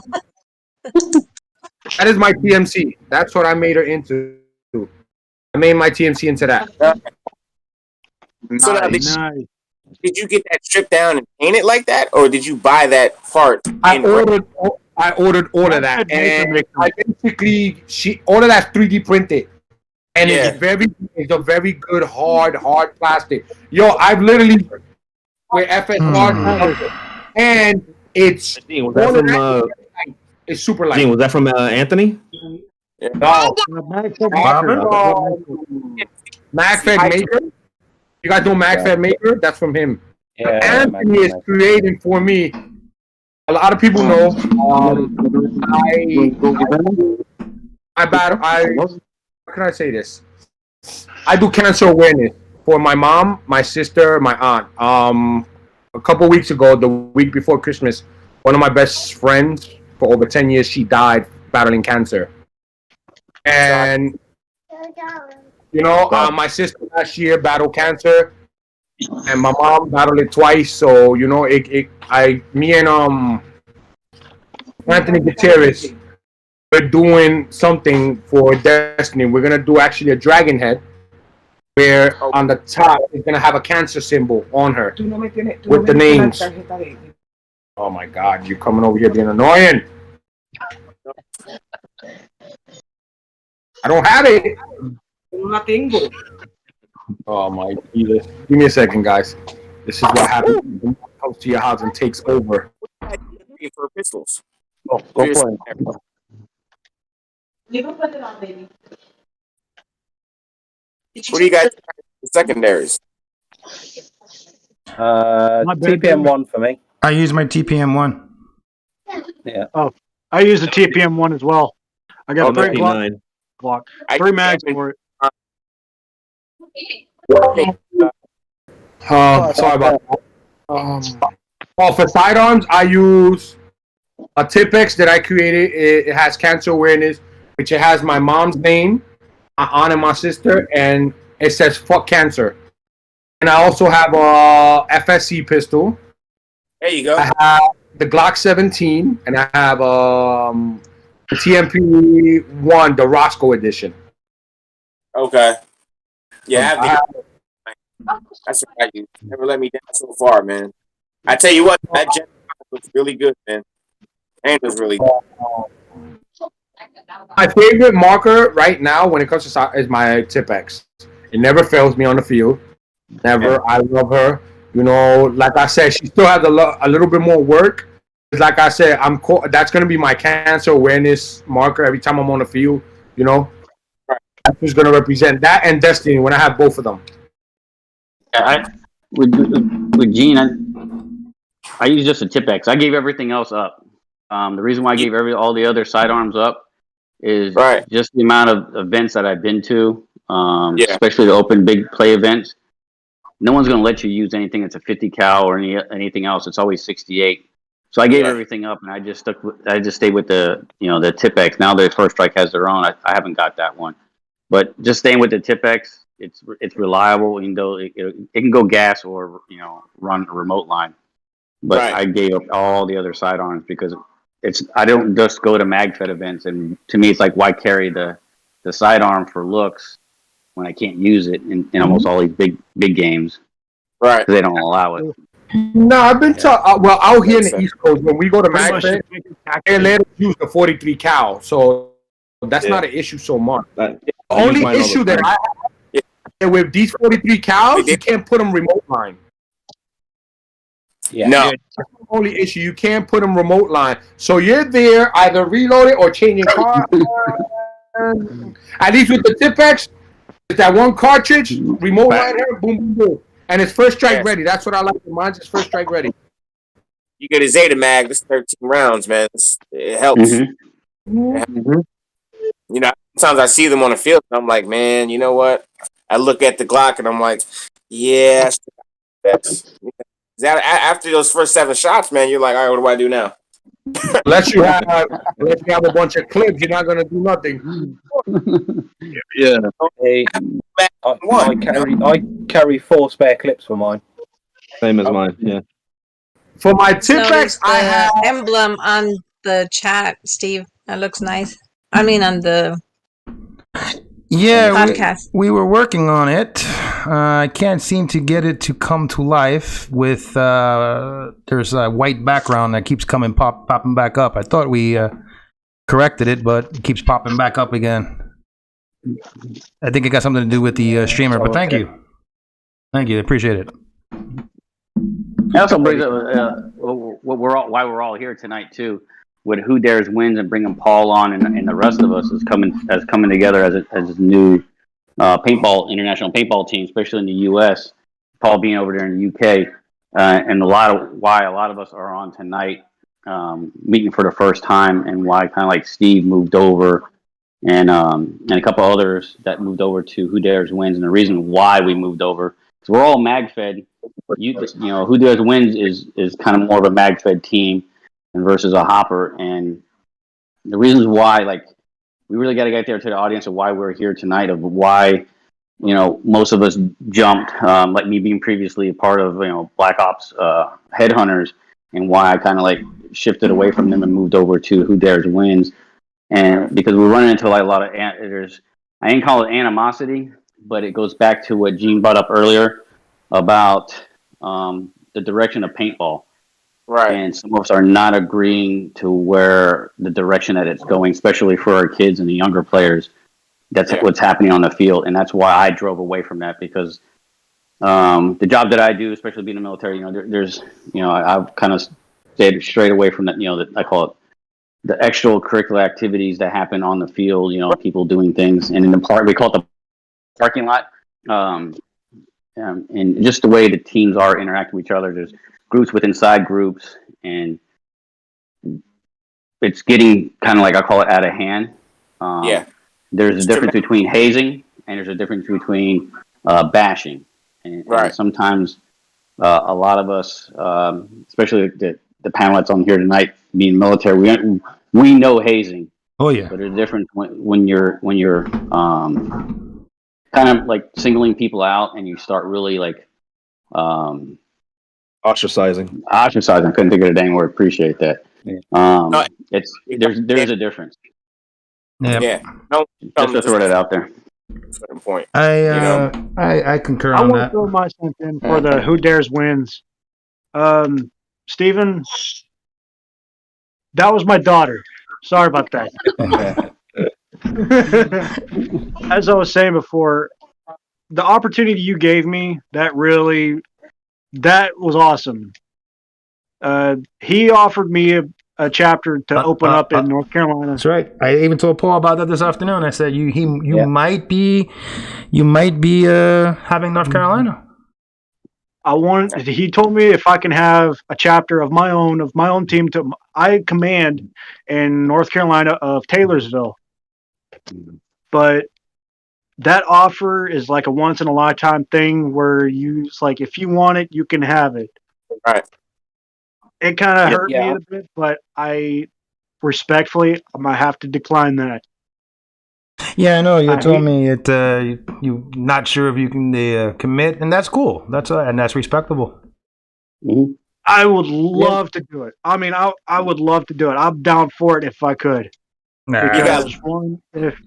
That is my TMC. That's what I made her into. I made my TMC into that. So now, did you get that stripped down and paint it like that, or did you buy that part? I ordered all of that, and I basically all of that 3D printed, and it's a very good hard plastic. Yo, I've literally with FSR, and it's it's super light. Gene, was that from Anthony? No. MAGFED Maker. You guys know MAGFED Maker? That's from him. Yeah, Anthony is creating for me a lot of people know. I battle. How can I say this? I do cancer awareness for my mom, my sister, my aunt. A couple weeks ago, the week before Christmas, one of my best friends for over 10 years, she died battling cancer. And my sister last year battled cancer, and my mom battled it twice. So me and Anthony Gutierrez, we're doing something for Destiny. We're gonna do actually a dragon head, where on the top is gonna have a cancer symbol on her with the names. Oh my God, you're coming over here being annoying. I don't have it. Oh my Jesus. Give me a second, guys. This is what happens when someone comes to your house and takes over. For pistols. Oh, go for it. What do you guys the secondaries? TPM1 for me. I use my TPM1. Yeah. Oh, I use the TPM1 as well. I got three Glock. 3 mags for it. Sorry about that. For sidearms, I use a Tipex that I created. It has cancer awareness, which it has my mom's name, my aunt and my sister, and it says "fuck cancer." And I also have a FSC pistol. There you go. I have the Glock 17, and I have the TMP1, the Roscoe edition. Okay. Yeah, that's what I use. Never let me down so far, man. I tell you what, that jet looks really good, man. And it's really good. My favorite marker right now when it comes to is my Tipex. It never fails me on the field. Never. I love her. Like I said, she still has a little bit more work. Like I said, that's going to be my cancer awareness marker every time I'm on the field. That's who's going to represent that and Destiny when I have both of them. With Gene, I use just a Tipex. I gave everything else up. The reason why I gave all the other sidearms up is just the amount of events that I've been to, especially the open big play events. No one's going to let you use anything that's a 50 cal or anything else. It's always 68. So I gave everything up, and I just stayed with the the Tipex. Now the First Strike has their own. I haven't got that one, but just staying with the Tipex. It's reliable, even though it can go gas or run a remote line. But I gave up all the other sidearms because I don't just go to MAGFED events, and to me it's like, why carry the sidearm for looks when I can't use it in almost all these big games, right? Because they don't allow it. No, I've been well out here in the East Coast when we go to MAGFED, they let us use the 43 cal, so that's not an issue so much. The only issue that I have with these 43 cals, you can't put them remote line. Yeah. No. That's the only issue. You can't put them remote line. So you're there either reloading or changing car. At least with the Tipex, it's that one cartridge, remote line here, boom, boom, boom. And it's first strike ready. That's what I like. Mine's is first strike ready. You get a Zeta mag, this 13 rounds, man. It helps. Sometimes I see them on the field and I'm like, man, you know what? I look at the Glock and I'm like, yeah, after those first 7 shots, man, you're like, all right, what do I do now? Unless you have a bunch of clips, you're not gonna do nothing. Yeah. I carry 4 spare clips for mine. Same as mine. Yeah. For my Tipex, I have emblem on the chat, Steve. That looks nice. I mean, on the podcast. We were working on it. I can't seem to get it to come to life with there's a white background that keeps popping back up. I thought we corrected it, but it keeps popping back up again. I think it got something to do with the streamer, but thank you. Thank you. Appreciate it. It also brings up why we're all here tonight too, with Who Dares Wins and bringing Paul on and the rest of us is coming together as a new international paintball team, especially in the U.S. Paul being over there in the UK, and why a lot of us are on tonight. meeting for the first time, and why kind of like Steve moved over, and a couple others that moved over to Who Dares Wins, and the reason why we moved over is we're all MAGFED. You know, Who Dares Wins is kind of more of a MAGFED team versus a Hopper, and the reasons why, like, we really got to get there to the audience of why we're here tonight, of why, you know, most of us jumped, like me being previously a part of, you know, Black Ops Headhunters, and why I kind of like shifted away from them and moved over to Who Dares Wins. And because we're running into like a lot of, I ain't call it animosity, but it goes back to what Gene brought up earlier about the direction of paintball. Right. And some of us are not agreeing to where the direction that it's going, especially for our kids and the younger players. That's what's happening on the field. And that's why I drove away from that, because the job that I do, especially being in the military, you know, there's, you know, I've kind of stayed straight away from that, you know, that I call it the extracurricular activities that happen on the field, you know, people doing things. And in the part, we call it the parking lot. And just the way the teams are interacting with each other, there's groups within side groups, and it's getting kind of like, I call it, out of hand. There's a difference between hazing, and there's a difference between bashing. And sometimes a lot of us, especially the panel that's on here tonight, being military, we know hazing. Oh yeah. But there's a difference when you're kind of like singling people out, and you start really like ostracizing. I couldn't think of a dang word. Appreciate that. Yeah. There's a difference. Yeah. No, just to throw that out there. Certain point. I concur I on want that. to throw my cent in for the Who Dares Wins. Steven, that was my daughter. Sorry about that. As I was saying before, the opportunity you gave me, that was awesome. He offered me a chapter to open up in North Carolina. That's right. I even told Paul about that this afternoon. I said you might be having North Carolina. He told me if I can have a chapter of my own team I command in North Carolina of Taylorsville. But that offer is like a once in a lifetime thing where it's like, if you want it, you can have it. Right. It kind of hurt me a bit, but I respectfully, I'm gonna have to decline that. Yeah, I know. You told me you're not sure if you can commit, and that's cool. And that's respectable. Mm-hmm. I would love to do it. I mean, I would love to do it. I'm down for it if I could. Because if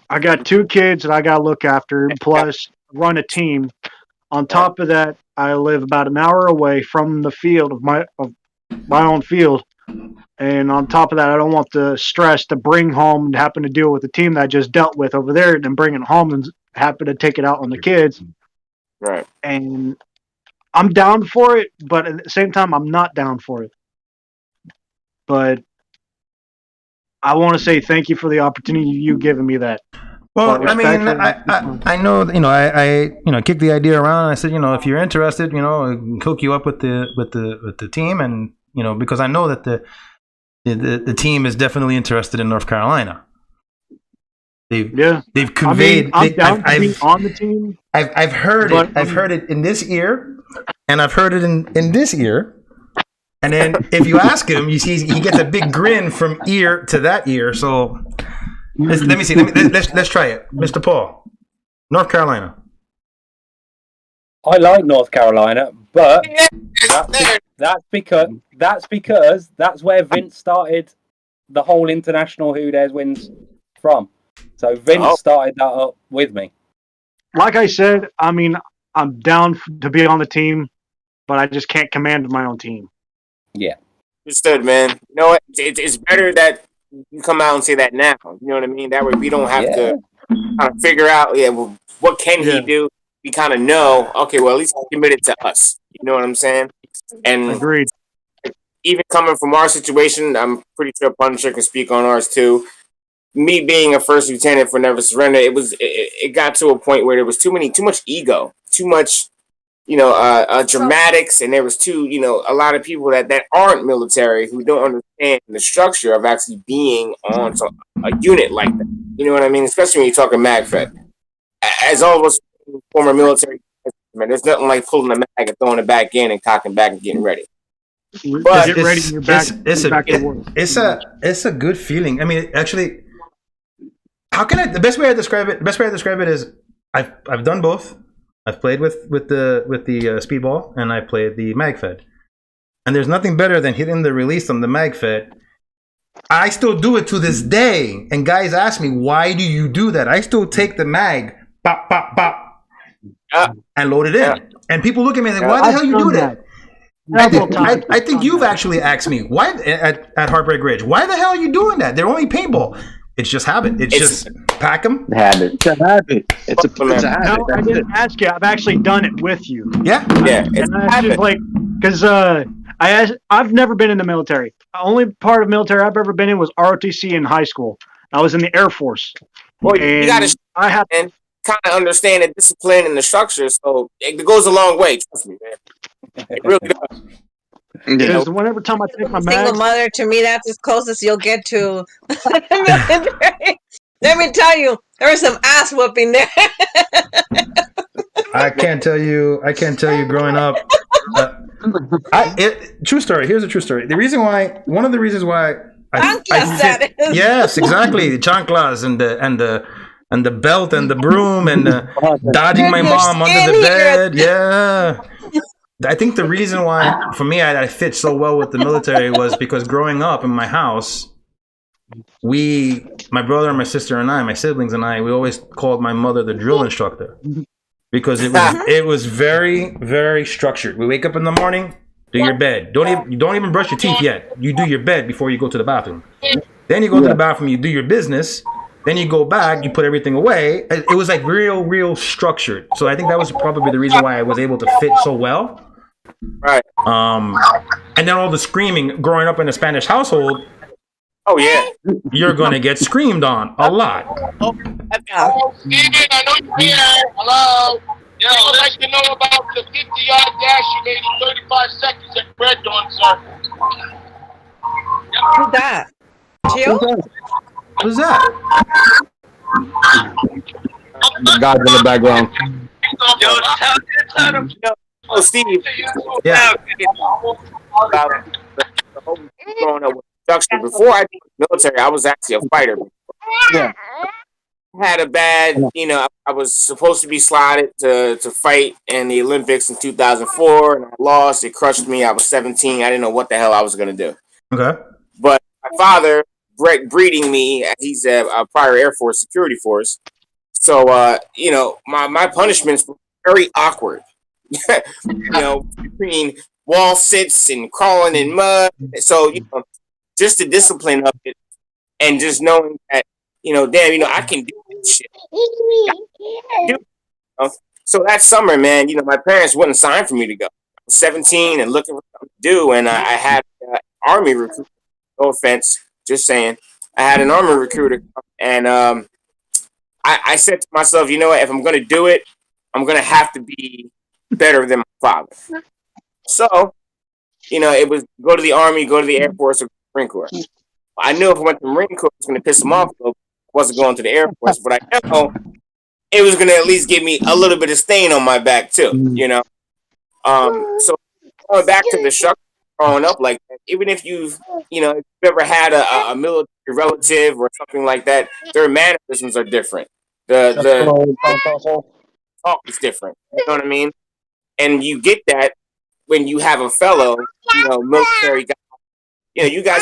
I got 2 kids that I got to look after, plus run a team. On top of that, I live about an hour away from the field of my own field. And on top of that, I don't want the stress to bring home and happen to deal with the team that I just dealt with over there, and then bring it home and happen to take it out on the kids. Right. And I'm down for it, but at the same time, I'm not down for it. But I want to say thank you for the opportunity you've given me that. Well, I mean, I know, I kicked the idea around. And I said, if you're interested, hook you up with the team, and because I know that the team is definitely interested in North Carolina. They've conveyed. I'm down to be on the team. I've heard it. I've heard it in this ear, and I've heard it in this ear. And then if you ask him, you see he gets a big grin from ear to that ear. So let me see. Let's try it, Mr. Paul. North Carolina. I like North Carolina, but that's because that's where Vince started the whole international Who Dares Wins from. So Vince started that up with me. Like I said, I mean, I'm down to be on the team, but I just can't command my own team. Yeah. Understood, man. You know what? It's better that you come out and say that now. You know what I mean? That way we don't have to kind of figure out, what can he do? We kind of know, okay, well, at least he's committed to us. You know what I'm saying? And agreed. Even coming from our situation, I'm pretty sure Punisher can speak on ours too. Me being a first lieutenant for Never Surrender, it got to a point where there was too much ego, too much dramatics, and there was two, a lot of people that aren't military who don't understand the structure of actually being on a unit like that. You know what I mean? Especially when you're talking MAGFED. As all of us former military, man, there's nothing like pulling the mag and throwing it back in and cocking back and getting ready. But get ready, you're back. It's a good feeling. I mean, actually, how can I? The best way I describe it is I've done both. I've played with the speedball, and I played the MAGFED. And there's nothing better than hitting the release on the MAGFED. I still do it to this day. And guys ask me, why do you do that? I still take the mag, pop, pop, pop, and load it in. And people look at me and say, why the hell you do that? I think you've actually asked me, why at Heartbreak Ridge, why the hell are you doing that? They're only paintball. It's just habit. It's just pack them. Habit. It's a habit. It's a habit. No, I didn't ask you. I've actually done it with you. Yeah. It's just like, because I've never been in the military. The only part of military I've ever been in was ROTC in high school. I was in the Air Force. Well, you got to kind of understand the discipline and the structure, so it goes a long way. Trust me, man. It really does. Because whenever time I take my single mother, to me, that's as close as you'll get to the military. Let me tell you, there was some ass whooping there. I can't tell you growing up. True story. Here's a true story. One of the reasons why yes, exactly, the chanclas and the belt and the broom and dodging my mom under the bed. Yeah. I think the reason why, for me, I fit so well with the military was because growing up in my house, my brother and my sister and my siblings and I, we always called my mother the drill instructor because it was very, very structured. We wake up in the morning, do your bed. You don't even brush your teeth yet. You do your bed before you go to the bathroom. Then you go to the bathroom, you do your business. Then you go back, you put everything away. It was like real structured. So I think that was probably the reason why I was able to fit so well. Right. And then all the screaming growing up in a Spanish household. Oh yeah. You're gonna get screamed on a lot. Oh, Steven, I know you're here. Hello. Yeah, I would like to know about the 50-yard dash you made in 35 seconds at Red Dawn, sir. Who's that? Gio? Who's that? The guys in the background. Tell them. Oh, Steve. Yeah. About the whole growing up with structure. Before I did the military, I was actually a fighter. Yeah. I had a bad, I was supposed to be slotted to fight in the Olympics in 2004, and I lost. It crushed me. I was 17. I didn't know what the hell I was going to do. Okay. But my father, breeding me, he's a prior Air Force security force. So, my punishments were very awkward. Between wall sits and crawling in mud. So, just the discipline of it and just knowing that, I can do this shit. So that summer, man, my parents wouldn't sign for me to go. I was 17 and looking for something to do, and I had an Army recruiter. No offense, just saying. I had an Army recruiter, and I said to myself, you know what, if I'm going to do it, I'm going to have to be better than my father. So, it was go to the Army, go to the Air Force, or Marine Corps. I knew if I went to the Marine Corps, it was going to piss him off. I wasn't going to the Air Force, but I know it was going to at least give me a little bit of stain on my back too, So going back to the structure growing up like that, even if you've ever had a military relative or something like that, their mannerisms are different. The talk is different. You know what I mean? And you get that when you have a fellow, military guy. You guys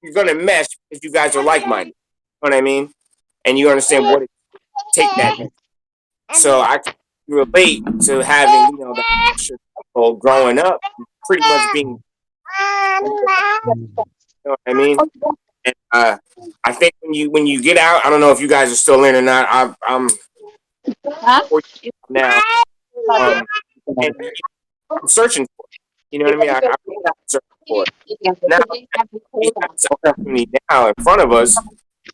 you're gonna mesh if you guys are like-minded. You know what I mean? And you understand what it take that. So I can relate to having, the household growing up, pretty much being. You know what I mean? And I think when you get out, I don't know if you guys are still in or not. I'm 14 now. And I'm searching for it. You know what I mean? I'm searching for it. Now, we have this opportunity now in front of us,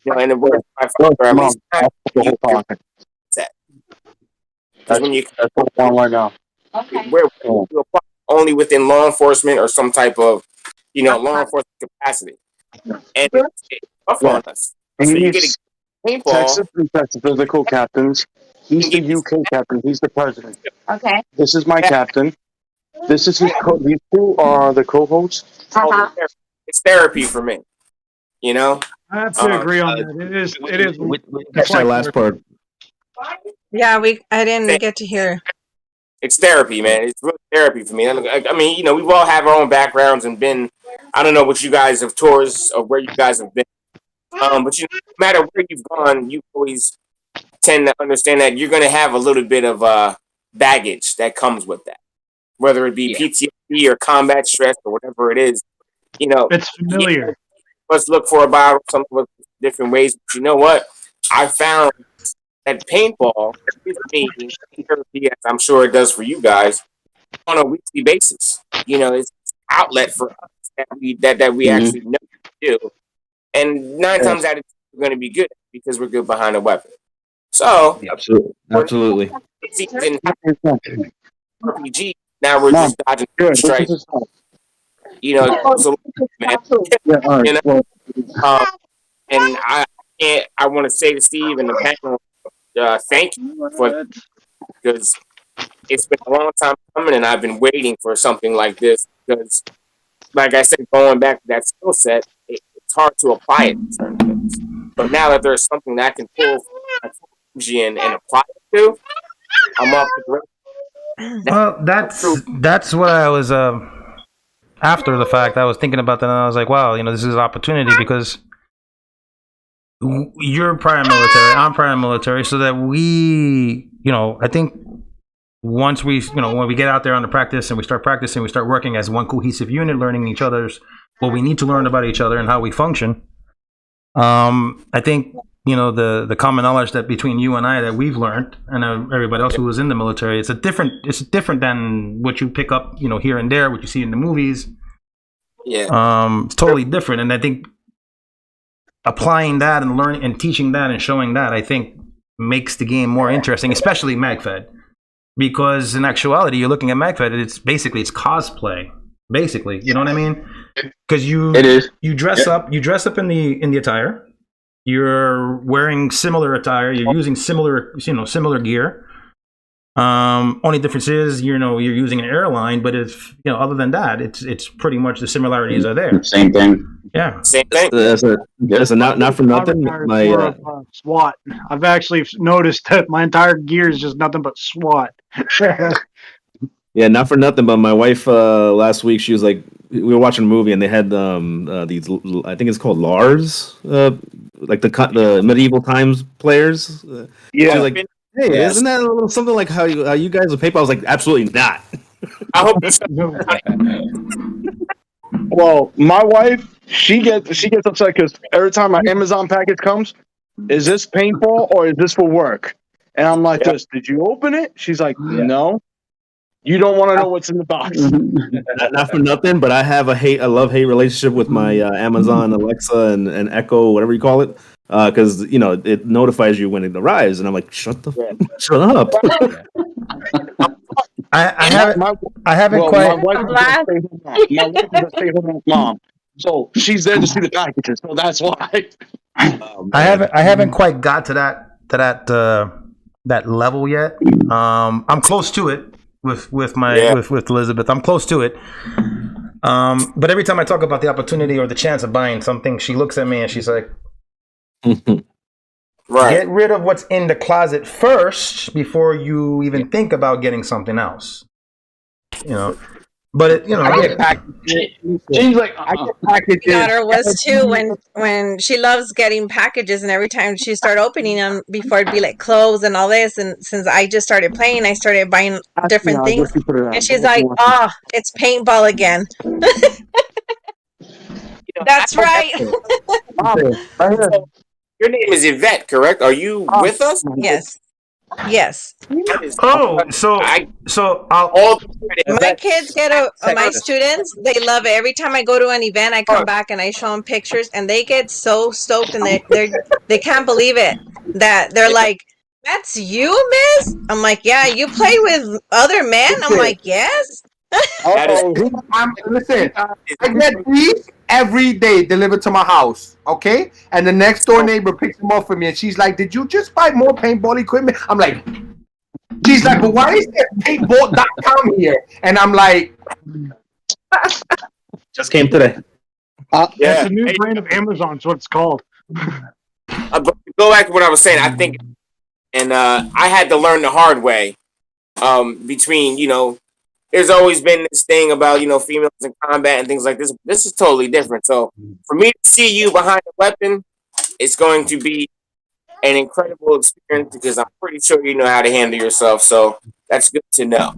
and the words my father, at least that. Because when you where you apply only within law enforcement or some type of, law enforcement capacity, and it's tough on us. So you get a paintball. Texas and Texas are the co-captains. He's the UK captain. He's the president. Okay. This is my captain. This is his these two are the co-hosts. It's therapy for me. I have to agree on that. It is. Catch that last part. Yeah, I didn't get to hear. It's therapy, man. It's really therapy for me. I mean, we've all have our own backgrounds and been. I don't know what you guys have tours or where you guys have been, but no matter where you've gone, you always tend to understand that you're going to have a little bit of baggage that comes with that, whether it be PTSD or combat stress or whatever it is. It's familiar. Let's look for a bottle, some of different ways. But you know what? I found that paintball gives me therapy, as I'm sure it does for you guys, on a weekly basis. It's an outlet for us that we actually know to do. And 9 times out of 10, we're going to be good because we're good behind a weapon. So, absolutely. RPG, now we're just dodging strikes. So, man. And I want to say to Steve and the panel, thank you for because it's been a long time coming, and I've been waiting for something like this because, like I said, going back to that skill set, it's hard to apply it to certain things. But now that there's something that I can pull energy and apply it to, I'm off the great. Well, that's what I was after the fact. I was thinking about that, and I was like, wow, this is an opportunity because you're prior military, I'm prior military, so that we, I think once we, when we get out there on the practice and we start practicing, we start working as one cohesive unit, learning each other's what we need to learn about each other and how we function. I think, the common knowledge that between you and I that we've learned, and everybody else who was in the military, it's different than what you pick up, here and there, what you see in the movies. Yeah. It's totally different, and I think applying that and learning and teaching that and showing that, I think, makes the game more interesting, especially MAGFED, because in actuality, you're looking at MAGFED, it's cosplay, basically. You know what I mean? Because you dress up in the attire. You're wearing similar attire. You're using similar gear. Only difference is, you're using an airline, but if other than that, it's pretty much the similarities are there. Same thing. Yeah. Same thing. That's not for nothing. My SWAT. I've actually noticed that my entire gear is just nothing but SWAT. Yeah, not for nothing, but my wife last week, she was like, we were watching a movie and they had these, I think it's called Lars, like the medieval times players. She was like, hey, isn't that a little something like how you guys with paper? I was like, absolutely not. I hope Well, my wife, she gets upset because every time my Amazon package comes, is this paintball or is this for work? And I'm like, this, did you open it? She's like, no. You don't want to know what's in the box. Not for nothing, but I have a love-hate relationship with my Amazon Alexa and Echo, whatever you call it, because it notifies you when it arrives, and I'm like, shut up. I haven't quite. My wife is a stay-home mom, so she's there to see the packages. So that's why. I haven't quite got to that level yet. I'm close to it. With Elizabeth, I'm close to it. But every time I talk about the opportunity or the chance of buying something, she looks at me and she's like, right. Get rid of what's in the closet first before you even think about getting something else. But I get packages. She's like, I get packages. My daughter was too when she loves getting packages, and every time she started opening them, before it'd be like clothes and all this. And since I just started playing, I started buying different things. And she's like, "Oh, it's paintball again." That's right. Your name is Yvette, correct? Are you with us? Yes. Yes. Oh, so my kids my students, they love it. Every time I go to an event, I come back and I show them pictures, and they get so stoked, and they can't believe it. That they're like, That's you, miss? I'm like, yeah, you play with other men? I'm like, yes. Listen, I get these every day delivered to my house, okay? And the next door neighbor picks them up for me, and she's like, "Did you just buy more paintball equipment?" I'm like, she's like, "But why is there paintball.com here?" And I'm like, just came today. It's a new brand of Amazon. That's what it's called. But go back to what I was saying. I think, and I had to learn the hard way. Between there's always been this thing about females in combat and things like this. This is totally different. So for me to see you behind a weapon, it's going to be an incredible experience because I'm pretty sure you know how to handle yourself. So that's good to know.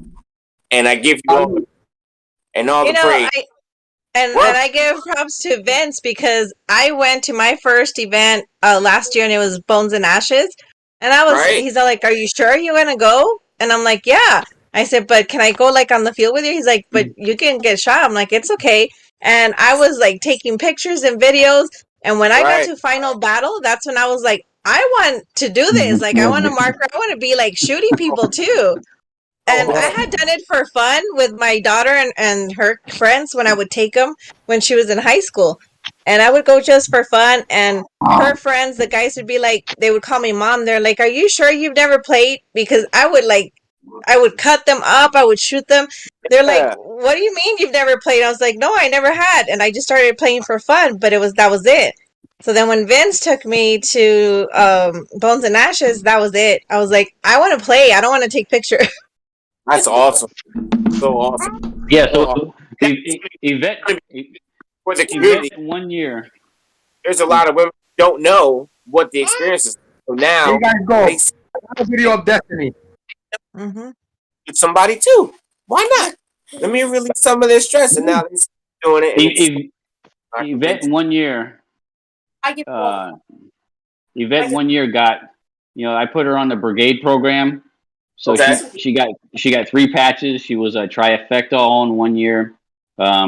And I give you all the praise. And I give props to Vince because I went to my first event last year and it was Bones and Ashes. And he's like, "Are you sure you're going to go?" And I'm like, "Yeah." I said, "But can I go like on the field with you?" He's like, "But you can get shot." I'm like, "It's okay." And I was like taking pictures and videos. And when I got to final battle, that's when I was like, I want to do this. Like, I want to marker. I want to be like shooting people too. And I had done it for fun with my daughter and her friends when I would take them when she was in high school. And I would go just for fun. And her friends, the guys would be like, they would call me mom. They're like, "Are you sure you've never played?" Because I would cut them up. I would shoot them. They're like, "What do you mean you've never played?" I was like, "No, I never had." And I just started playing for fun, but that was it. So then when Vince took me to Bones and Ashes, that was it. I was like, I want to play. I don't want to take pictures. That's awesome. So awesome. Yeah. So Yvette, for the community, 1 year. There's a lot of women who don't know what the experience is. So now, you guys go. I have a video of Destiny. Somebody too. Why not? Let me release some of their stress, and now they're doing it. Yvette 1 year. Yvette 1 year got. I put her on the brigade program. So she got 3 patches. She was a trifecta all in 1 year.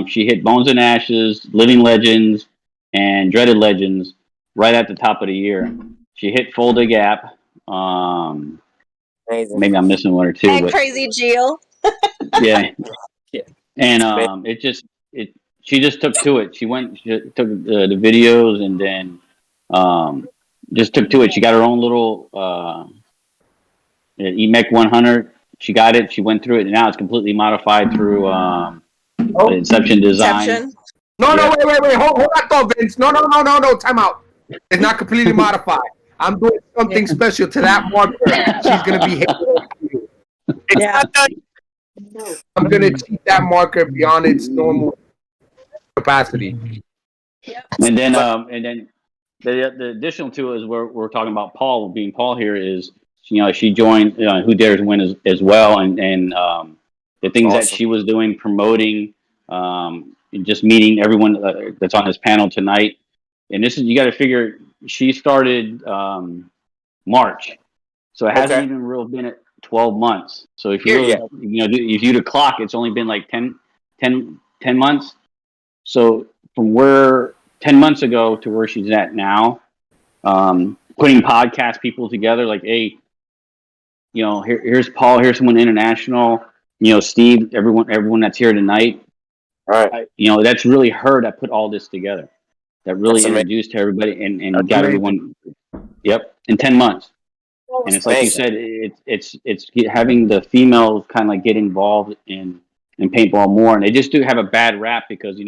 She hit Bones and Ashes, Living Legends, and Dreaded Legends right at the top of the year. She hit Folda Gap. Maybe I'm missing 1 or 2. And Crazy Jill. Yeah. And she just took to it. She took the videos and then just took to it. She got her own little EMEC 100. She got it. She went through it, and now it's completely modified through Inception Design. No, wait. Hold that thought, Vince. No. Time out. It's not completely modified. I'm doing something special to that marker. She's gonna be hating you. I'm gonna cheat that marker beyond its normal capacity. And then the additional to it is where we're talking about Paul being Paul here is she joined Who Dares Win as well, and the things that she was doing, promoting, just meeting everyone that's on this panel tonight. And this is, you got to figure, she started March, so it hasn't even really been at 12 months. So if you if you do the clock, it's only been like 10 months. So from where 10 months ago to where she's at now, putting podcast people together, like, hey, here's Paul, here's someone international, Steve, everyone that's here tonight. All right. That's really her that put all this together. That really introduced to everybody and got everyone. Yep, in 10 months. And it's like you said, it's having the females kind of like get involved in paintball more, and they just do have a bad rap because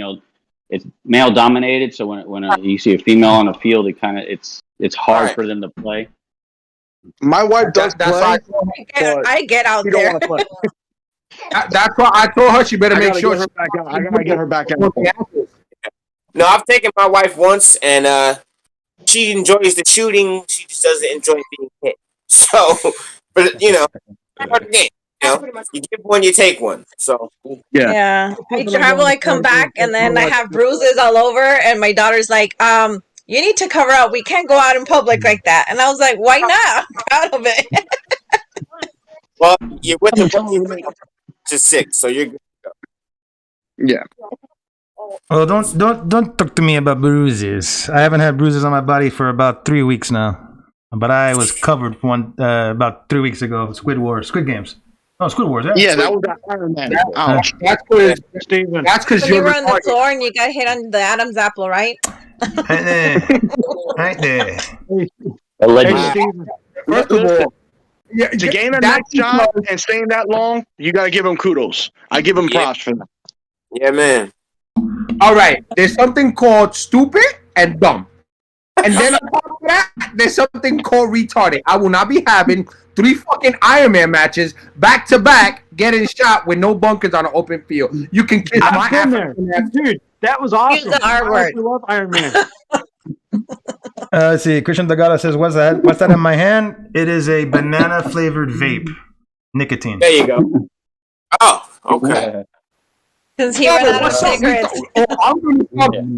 it's male dominated. So when you see a female on the field, it's hard for them to play. My wife does play. I get out there. That's why I told her she better make sure. I gotta get her back out. No, I've taken my wife once, and she enjoys the shooting. She just doesn't enjoy being hit. So, but part of the game. You give one, you take one. So yeah. I travel, I come back, and then I have bruises all over. And my daughter's like, "You need to cover up. We can't go out in public like that." And I was like, "Why not? I'm proud of it." Well, you're with the to 6, so you're good to go. Yeah. Well, don't talk to me about bruises. I haven't had bruises on my body for about 3 weeks now. but I was covered one about 3 weeks ago. Squid Games. Oh, Squid Wars. Yeah, that was that Iron Man. Ouch. That's because So you were on the floor and you got hit on the Adam's apple, right? Right there. Allegedly. First of all, To gain a next job and staying that long, you got to give him kudos. I give him props for that. Yeah, man. all right, there's something called stupid and dumb. And then on top of that, there's something called retarded. I will not be having 3 fucking Iron Man matches back to back, getting shot with no bunkers on an open field. You can kiss my I've been there. ass. Dude, that was awesome. Use the R word. I love Iron Man. Let's see. Christian Dagala says, "What's that? What's that in my hand? It is a banana flavored vape, nicotine." There you go. Oh, okay. Since he ran out of cigarettes.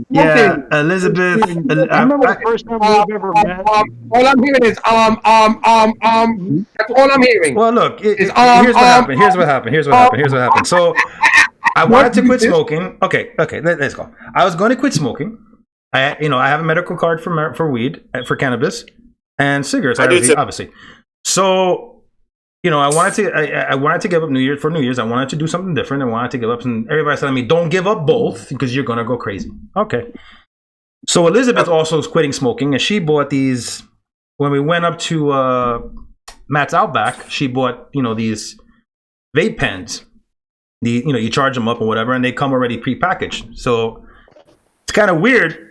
Yeah, Elizabeth. I remember the first time we've ever met. All I'm hearing is That's all I'm hearing. Well, look. Here's what happened. Here's what happened. So, I wanted to quit smoking. Okay. Let's go. I was going to quit smoking. I have a medical card for weed, for cannabis, and cigarettes. Obviously. So, I wanted to give up New Year's. I wanted to do something different. I wanted to give up, and everybody's telling me, "Don't give up both because you're gonna go crazy." Okay. So Elizabeth also is quitting smoking, and she bought these when we went up to Matt's Outback. She bought these vape pens. You charge them up or whatever, and they come already prepackaged. So it's kind of weird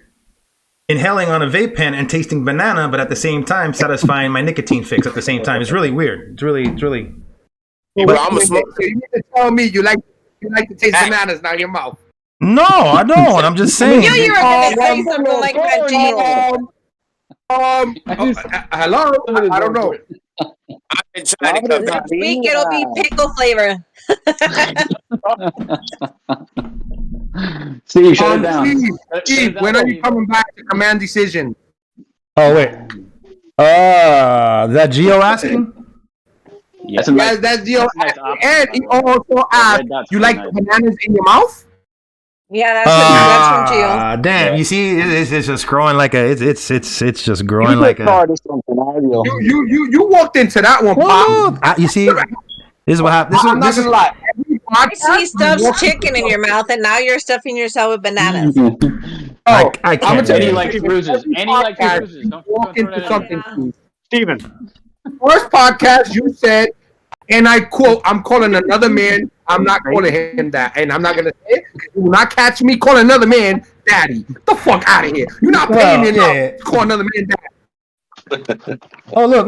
inhaling on a vape pen and tasting banana, but at the same time satisfying my nicotine fix at the same time. It's really weird. It's really. But I'm a smoker. So you need to tell me you like to taste bananas now in your mouth. No, I don't. I'm just saying. You were going to say something like that, Gene. Hello? I don't know. I've been trying to cut that. Next week it'll be pickle flavor. Steve, shut it down. Steve, when are you coming back to Command Decision? Oh wait. Is that Gio asking? Yes, that's Gio. And he also asked, "You like bananas in your mouth?" Yeah, that's from Gio. Damn, you see, it's just growing like a. It's just growing like a. You walked into that one, Pop. You see, this is what happened. I'm not gonna lie. He stuffs chicken in your mouth, and now you're stuffing yourself with bananas. I can't. I'm gonna tell you, like bruises. Any like bruises. Don't walk into something. Steven. First podcast, you said, and I quote, "I'm calling another man. I'm not calling him that, and I'm not gonna say it. You will not catch me calling another man daddy. Get the fuck out of here. You're not paying me enough to call another man daddy." Oh look!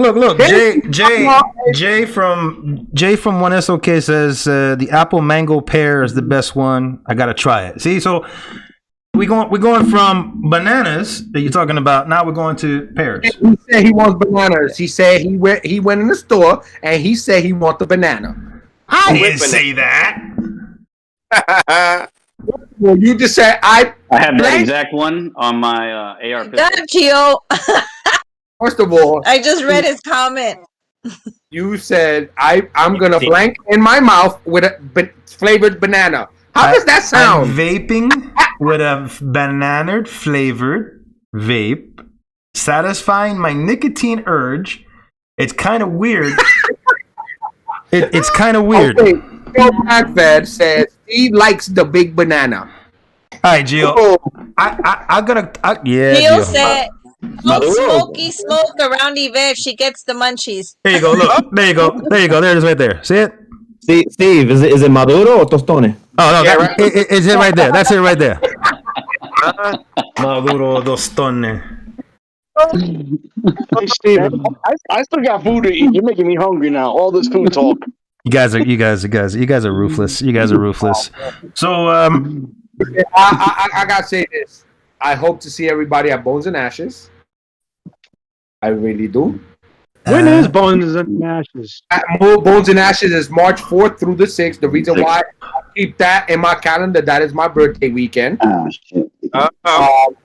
Jay from 1SOK says the apple mango pear is the best one. I gotta try it. See, so we're going from bananas that you're talking about. Now we're going to pears. He said he wants bananas. He said he went in the store and he said he wants the banana. I didn't say that. Well, you just said I have that exact one on my AR pistol. Got it, Gio. First of all, I just read his comment. You said I'm gonna blank in my mouth with a flavored banana. How does that sound? I'm vaping with a banana flavored vape, satisfying my nicotine urge. It's kind of weird. It's kind of weird. Okay. MAGFED says Steve likes the big banana. All right, Gio. Gio said, "Don't smoky smoke around Yvette. She gets the munchies." There you go. Look. There you go. There it is right there. See it? Steve, is it maduro or tostone? Oh no, it's it right there. That's it right there. Maduro tostone. Hey, Steven, I still got food to eat. You're making me hungry now. All this food talk. You guys are ruthless. You guys are ruthless. So I gotta say this. I hope to see everybody at Bones and Ashes. I really do. When is Bones and Ashes? Bones and Ashes is March 4th through the 6th. The reason why I keep that in my calendar, that is my birthday weekend. I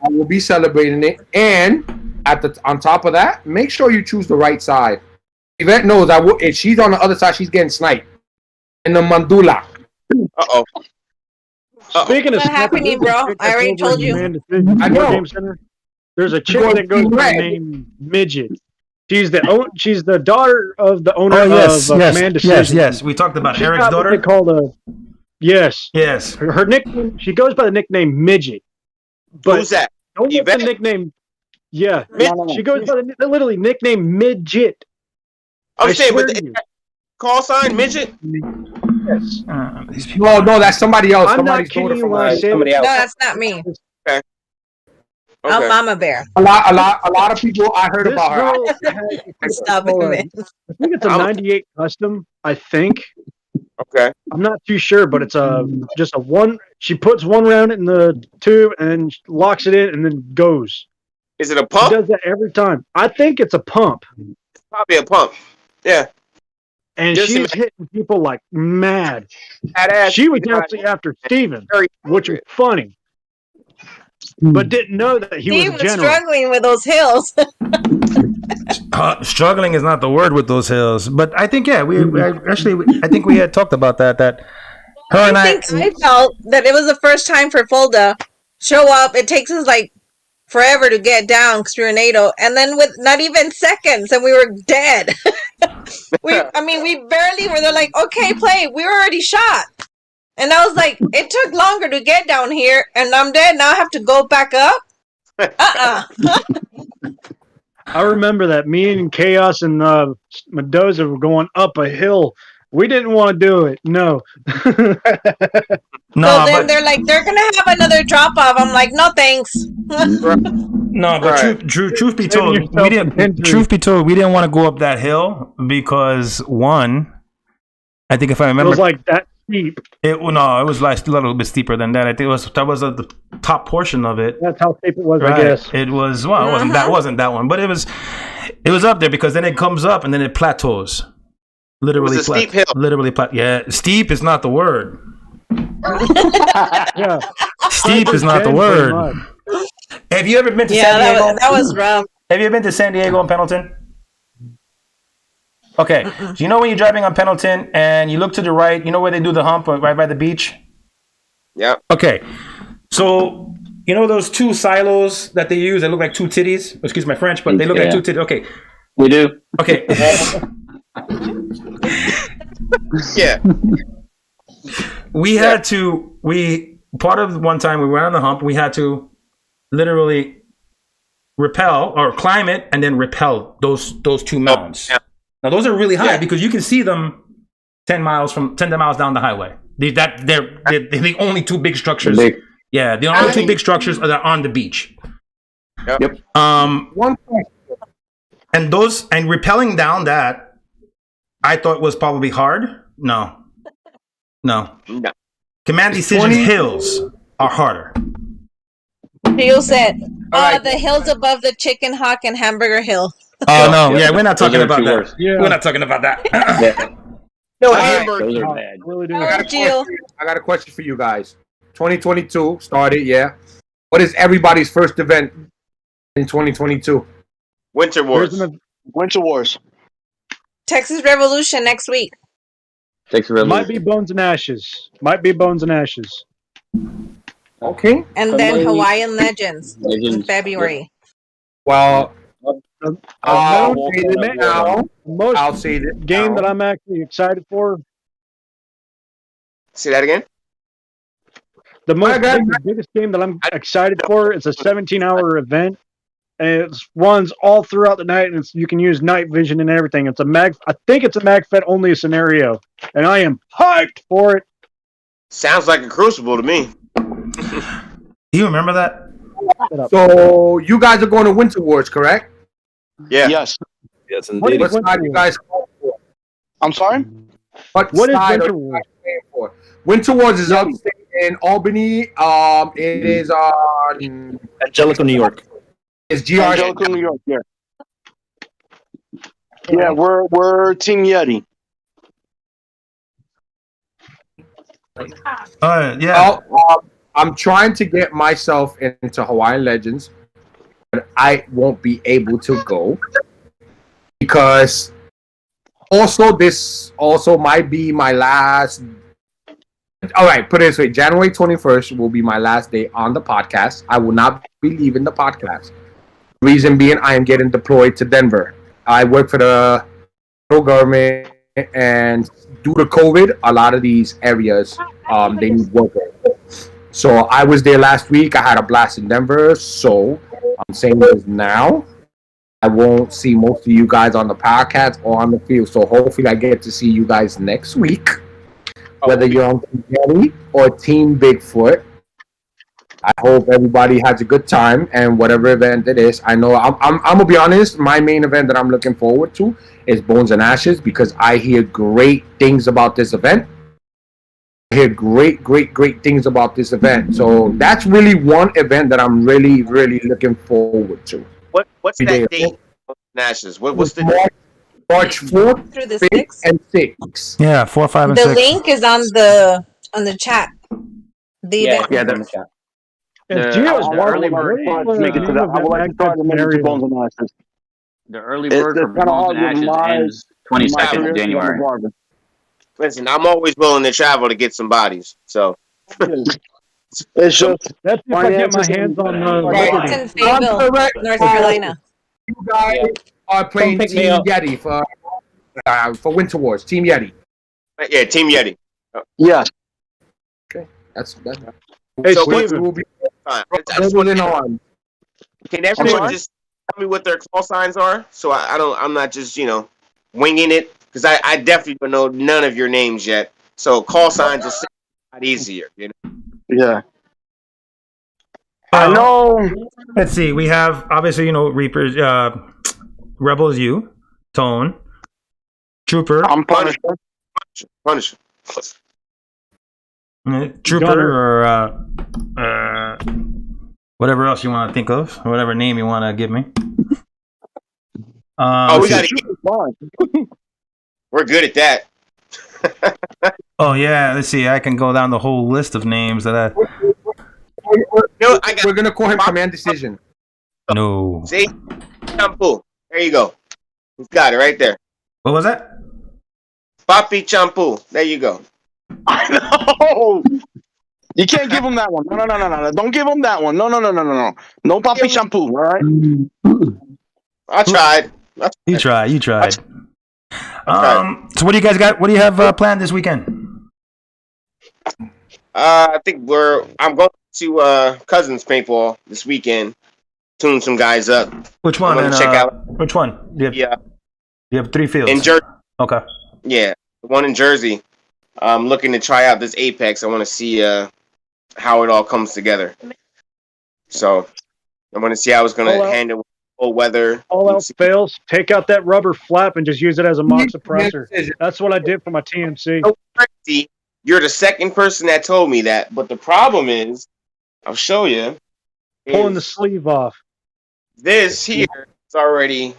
will be celebrating it. And on top of that, make sure you choose the right side. Yvette knows if she's on the other side, she's getting sniped. In the mandula. Uh-oh. Speaking of what's happening, bro? I already told you. I know. There's a chick that goes by the name Midget. She's the daughter of the owner yes, of yes, Man yes, Decision. yes. We talked about She's Eric's got what daughter. they call yes. Yes. Her nickname. She goes by the nickname Midget. But Who's that? don't let the nickname. Yeah, she goes by the literally nickname Midget. I'm I saying, swear but to you. call sign midget. Yes. No, that's somebody else. I'm Somebody's not kidding daughter you from when I say somebody No, else. that's not me. Okay. I'm Mama Bear. a lot of people. I heard this about her. girl has Stop called it. I think it's a '98 custom. I think. Okay. I'm not too sure, but it's just a one. She puts one round in the tube and locks it in, and then goes. Is it a pump? She does that every time. I think it's a pump. It's probably a pump. Yeah. And Just she's hitting people like mad. Badass. She was actually after Steven, which was funny. But didn't know that he Steve was a was general. struggling with those hills. Struggling is not the word with those hills, but I think I think we had talked about that. That her and I felt that it was the first time for Fulda show up. It takes us like forever to get down because we're in NATO, and then with not even seconds, and we were dead. we barely were. They're like, okay, play. We were already shot, and I was like, it took longer to get down here, and I'm dead. Now I have to go back up. I remember that me and Chaos and Mendoza were going up a hill. We didn't want to do it. No. No, so then they're like, they're gonna have another drop off. I'm like, no thanks. No, but truth be told, we didn't. Truth be told, we didn't want to go up that hill because one, I think if I remember, it was like that steep. It was like a little bit steeper than that. I think it was the top portion of it. That's how steep it was, Right. I guess. It was. Well, it wasn't that one, but it was up there because then it comes up and then it plateaus. Literally, It was a steep hill. Literally, yeah. Steep is not the word. Yeah. Steep is not the word. Have you ever been to San Diego? That was rough. Have you ever been to San Diego and Pendleton? Okay. So you know when you're driving on Pendleton and you look to the right, you know where they do the hump right by the beach? Yeah. Okay. So you know those two silos that they use that look like two titties? Excuse my French, but they look like two titties. Okay. We do. Okay. Yeah. We had to. Part of one time we went on the hump. We had to literally rappel or climb it and then rappel those two mountains. Yeah. Now those are really high because you can see them 10 miles down the highway. They're the only two big structures. Yeah, the only two big structures that are on the beach. Yep. One question. And rappelling down that, I thought was probably hard. No. Command Decision's hills are harder. You said the hills above the Chicken Hawk and Hamburger Hill. Oh no, yeah, we're not talking Those are about two that. worse. Yeah. We're not talking about that. No, Those are bad. Really do. I got a question for you guys. 2022 started, yeah. What is everybody's first event in 2022? Winter Wars. Winter Wars. Texas Revolution next week. Takes a Might be Bones and Ashes. Okay. And then Hawaiian Legends in February. Well, I'll Most say this game now. that I'm actually excited for. Say that again. The biggest game that I'm excited for is a 17-hour event, and it runs all throughout the night, and you can use night vision and everything. I think it's a MAGFED only scenario, and I am hyped for it. Sounds like a Crucible to me. Do you remember that? So you guys are going to Winter Wars, correct? Yeah. Yes. Yes, What indeed. side you guys going for? I'm sorry? What is side Winter are you Wars? guys playing for? Winter Wars is upstate in Albany. It is Angelico, New York. It's GR. Angelico, New York, yeah. Yeah, we're Team Yeti. Yeah. Well, I'm trying to get myself into Hawaiian Legends, but I won't be able to go because this might be my last. All right, put it this way: January 21st will be my last day on the podcast. I will not be leaving the podcast. Reason being, I am getting deployed to Denver. I work for the federal government, and due to COVID, a lot of these areas they need workers. So I was there last week. I had a blast in Denver. So I'm saying this now. I won't see most of you guys on the podcast or on the field. So hopefully I get to see you guys next week. Whether you're on Team Yeti or Team Bigfoot. I hope everybody has a good time and whatever event it is. I know I'm gonna be honest. My main event that I'm looking forward to is Bones and Ashes because I hear great things about this event. I hear great things about this event. So that's really one event that I'm really looking forward to. What's that date? Nashes. What's the March 4th, Through the 5th, 6th? and 6th. Yeah, 4, 5, and The 6. link is on the chat. The event. Yeah, in the chat. The early bird. The early bird for Bones and Ashes ends 22nd of January. Listen, I'm always willing to travel to get some bodies. So it's just that's if I get my hands on It's in Fayetteville, North Carolina. You guys are playing Team Yeti for Winter Wars. Team Yeti. Yeah, Team Yeti. Yes. Okay, that's. Hey, So Steven. we'll be on. Can everyone just tell me what their call signs are? So I'm not just winging it because I definitely don't know none of your names yet. So call signs are a lot easier. Yeah. I know. Let's see. We have obviously Reapers, Rebels, you, Tone, Trooper. I'm Punisher. Punisher. Trooper or whatever else you want to think of, whatever name you want to give me. We got to. We're good at that. Oh yeah, let's see. I can go down the whole list of names that I. We're gonna call him Command Decision. No. See, Champu. There you go. We've got it right there. What was that? Papi Champu. There you go. I know. You can't give him that one. No. Don't give him that one. No. No Papi Shampoo. All right. I tried. You tried. So what do you guys got? What do you have planned this weekend? I think I'm going to Cousins Paintball this weekend. Tune some guys up. Which one? Check out. Which one? You have 3 fields. In Jersey. Okay. Yeah, the one in Jersey. I'm looking to try out this Apex. I want to see how it all comes together. So I want to see how it's going to handle cold weather. All else fails, take out that rubber flap and just use it as a mock suppressor. That's what I did for my TMC. So crazy. You're the second person that told me that. But the problem is, I'll show you. Pulling the sleeve off. This here is already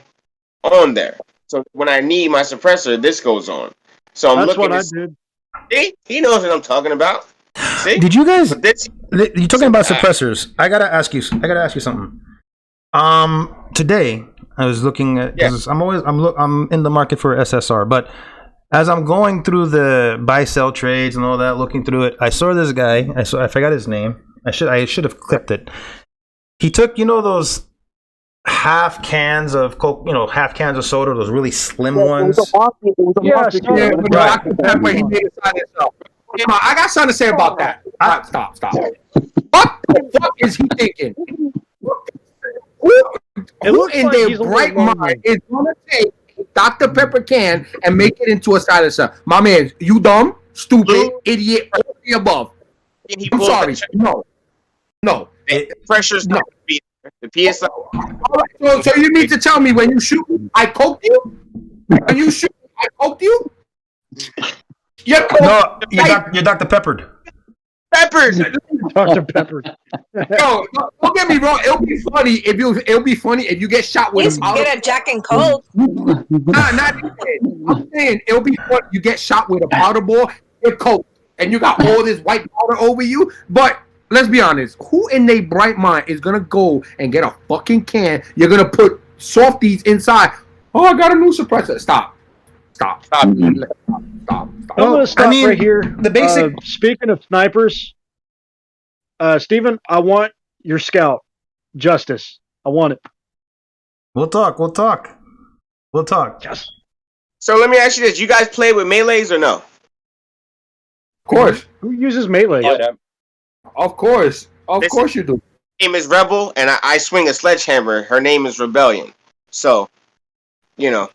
on there. So when I need my suppressor, this goes on. So I'm That's looking. what I did. See? He knows what I'm talking about. See? Did you guys? You're talking about suppressors. I gotta ask you something. Today I was looking at. I'm in the market for SSR, but as I'm going through the buy-sell trades and all that, looking through it, I saw this guy. I forgot his name. I should have clipped it. He took those half cans of Coke, half cans of soda, those really slim ones. Right. I got something to say about that. Stop. What the fuck is he thinking? Who in their bright mind is gonna take Dr. Pepper can and make it into a silencer? My man, you dumb, stupid, idiot, all of the above. I'm sorry. No. The pressure's not be the PSI. All right, so you need to tell me when you shoot, I coked you? When you shoot, I coked you? You're Dr. Peppered. Dr. Peppered. Yo, don't get me wrong. It'll be funny if you get shot with Please get a Jack and Coke. Not even. I'm saying it'll be funny. You get shot with a powder ball, you're coke, and you got all this white powder over you. But let's be honest. Who in their bright mind is gonna go and get a fucking can? You're gonna put softies inside. Oh, I got a new suppressor. Stop. I'm gonna stop right here. The basic. Speaking of snipers, Steven, I want your scout, Justice. I want it. We'll talk. We'll talk. Yes. So let me ask you this: you guys play with melees or no? Of course. Who uses melee? I don't. Of course. Of This course you do. name is Rebel, and I swing a sledgehammer. Her name is Rebellion. So, you know.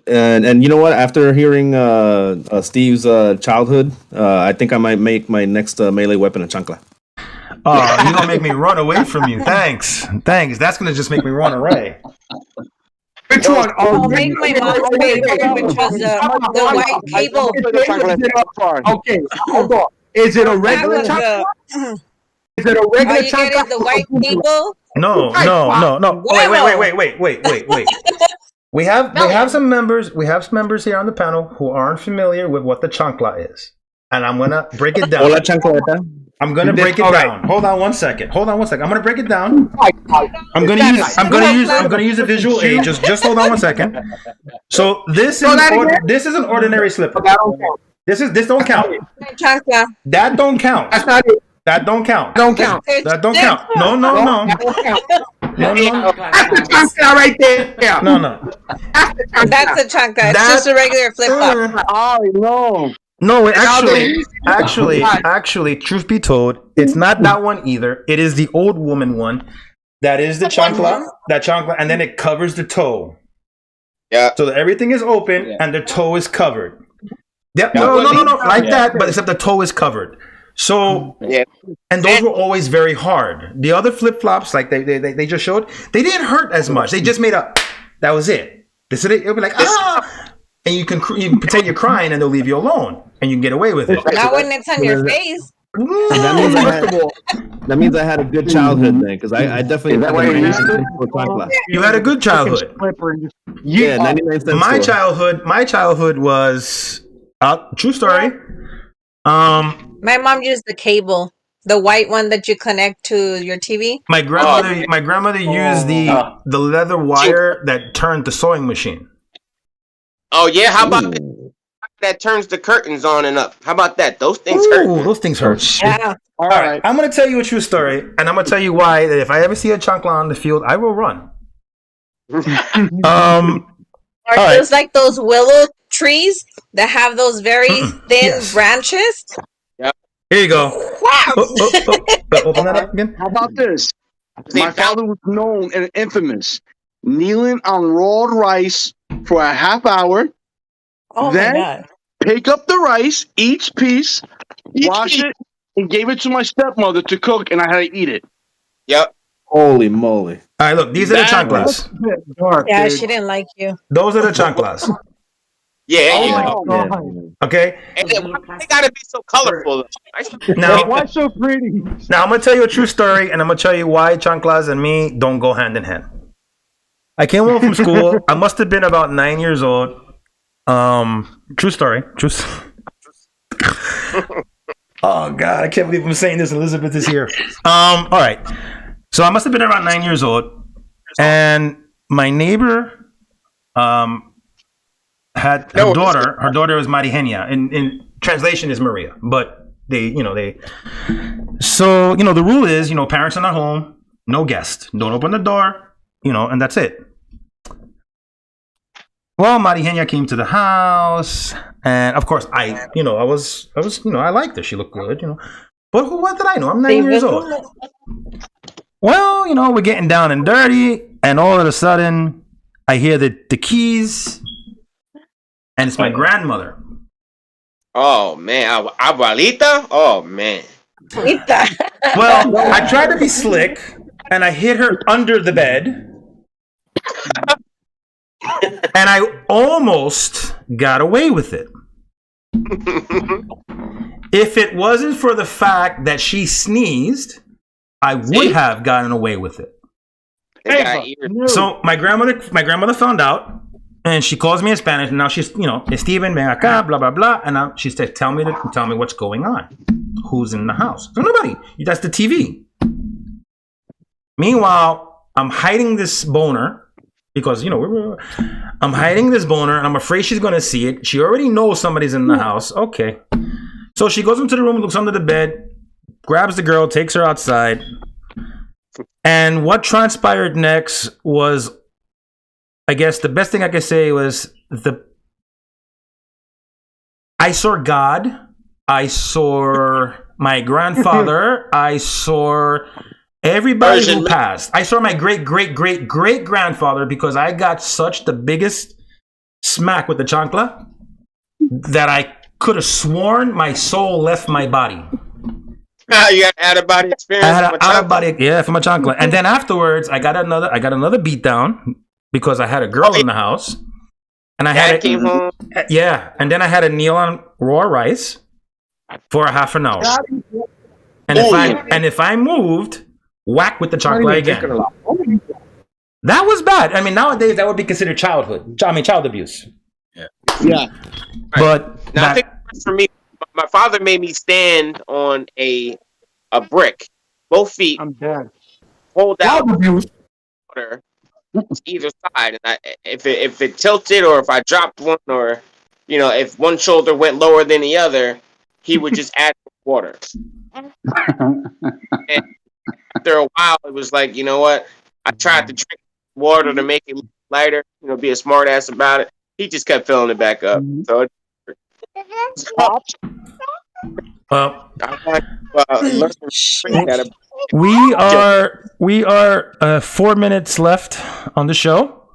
And you know what? After hearing Steve's childhood, I think I might make my next melee weapon a chancla. Oh, you're gonna make me run away from you. Thanks. That's gonna just make me run away. Which one? I'll make my mom's favorite, which was the white cable. Okay, hold on. Is it a regular chancla? Is it a All regular you get chancla? is the white cable. No. Wait. We have some members here on the panel who aren't familiar with what the chancla is. And I'm gonna break it down. Hola, chancleta. I'm gonna break it down. Hold on one second. I'm gonna break it down. I'm gonna use a visual aid. Just hold on one second. So this is an ordinary slipper. This don't count. Chancla. That don't count. That's not it. That don't count. Don't count. That don't count. No. That don't count. That's the chancla right there. Yeah. No. That's a chancla. It's just a regular flip flop. Oh no. No, actually, truth be told, it's not that one either. It is the old woman one. That is the chancla. That chancla, and then it covers the toe. Yeah. So that everything is open and the toe is covered. Yep. No. Like that, but except the toe is covered. So, and those were always very hard. The other flip flops, like they just showed, they didn't hurt as much. They just made up. That was it. It'll be like and you can pretend you're crying, and they'll leave you alone, and you can get away with it. Not when it's on your face. That means I had a good childhood then, because I definitely You had a good childhood. Yeah, 99 cents. My childhood was true story. My mom used the cable, the white one that you connect to your TV. My grandmother used the leather wire that turned the sewing machine. Oh yeah, how about that turns the curtains on and up? How about that? Those things hurt. Those things hurt. Yeah. All right. I'm gonna tell you a true story, and I'm gonna tell you why. That if I ever see a chancla on the field, I will run. Or just like those willow trees that have those very thin branches. Yep. Here you go. Wow. Open that up again. How about this? My father was known and infamous kneeling on raw rice for a half hour. Oh then my God. pick up the rice, each piece, wash it, and gave it to my stepmother to cook, and I had to eat it. Yep. Holy moly. All right, look, these are the chanclas. Yeah, she didn't like you. Those are the chanclas. Okay. And then why they gotta be so colorful? Now, why so pretty? Now I'm gonna tell you a true story, and I'm gonna tell you why chanclas and me don't go hand in hand. I came home from school. I must have been about 9 years old. True story. Oh God, I can't believe I'm saying this. Elizabeth is here. All right. So I must have been around 9 years old, and my neighbor had her daughter. Her daughter was Marigenia. In translation is Maria, but So the rule is, parents are not home, no guest, don't open the door, and that's it. Well, Marigenia came to the house, and of course, I liked her. She looked good, But what did I know? I'm 9 years old. Well, we're getting down and dirty, and all of a sudden, I hear the keys, and it's my grandmother. Oh man, abuelita. Oh man. Well, I tried to be slick, and I hit her under the bed. And I almost got away with it. If it wasn't for the fact that she sneezed, I would have gotten away with it. So my grandmother found out, and she calls me in Spanish, and now she's, Steven, ven acá, blah, blah, blah. And now she said, tell me what's going on. Who's in the house? So nobody. That's the TV. Meanwhile, I'm hiding this boner. Because, I'm hiding this boner, and I'm afraid she's going to see it. She already knows somebody's in the house. Okay. So she goes into the room, looks under the bed, grabs the girl, takes her outside. And what transpired next was I guess the best thing I could say was I saw God, I saw my grandfather, I saw everybody who passed. I saw my great grandfather because I got such the biggest smack with the chancla that I could have sworn my soul left my body. You got out of body experience. I had an out of body, from a chancla, and then afterwards I got another beat down because I had a girl in the house, and I had came home. and then I had to kneel on raw rice for a half an hour, and if I moved, whack with the chancla again. That was bad. I mean, nowadays that would be considered child abuse. Yeah. But now, I think for me, my father made me stand on a brick, both feet. I'm dead. Hold out water either side, and if it tilted or if I dropped one, or if one shoulder went lower than the other, he would just add water. And after a while, it was like, you know what? I tried to drink water to make it lighter, be a smart ass about it. He just kept filling it back up. So we are 4 minutes left on the show.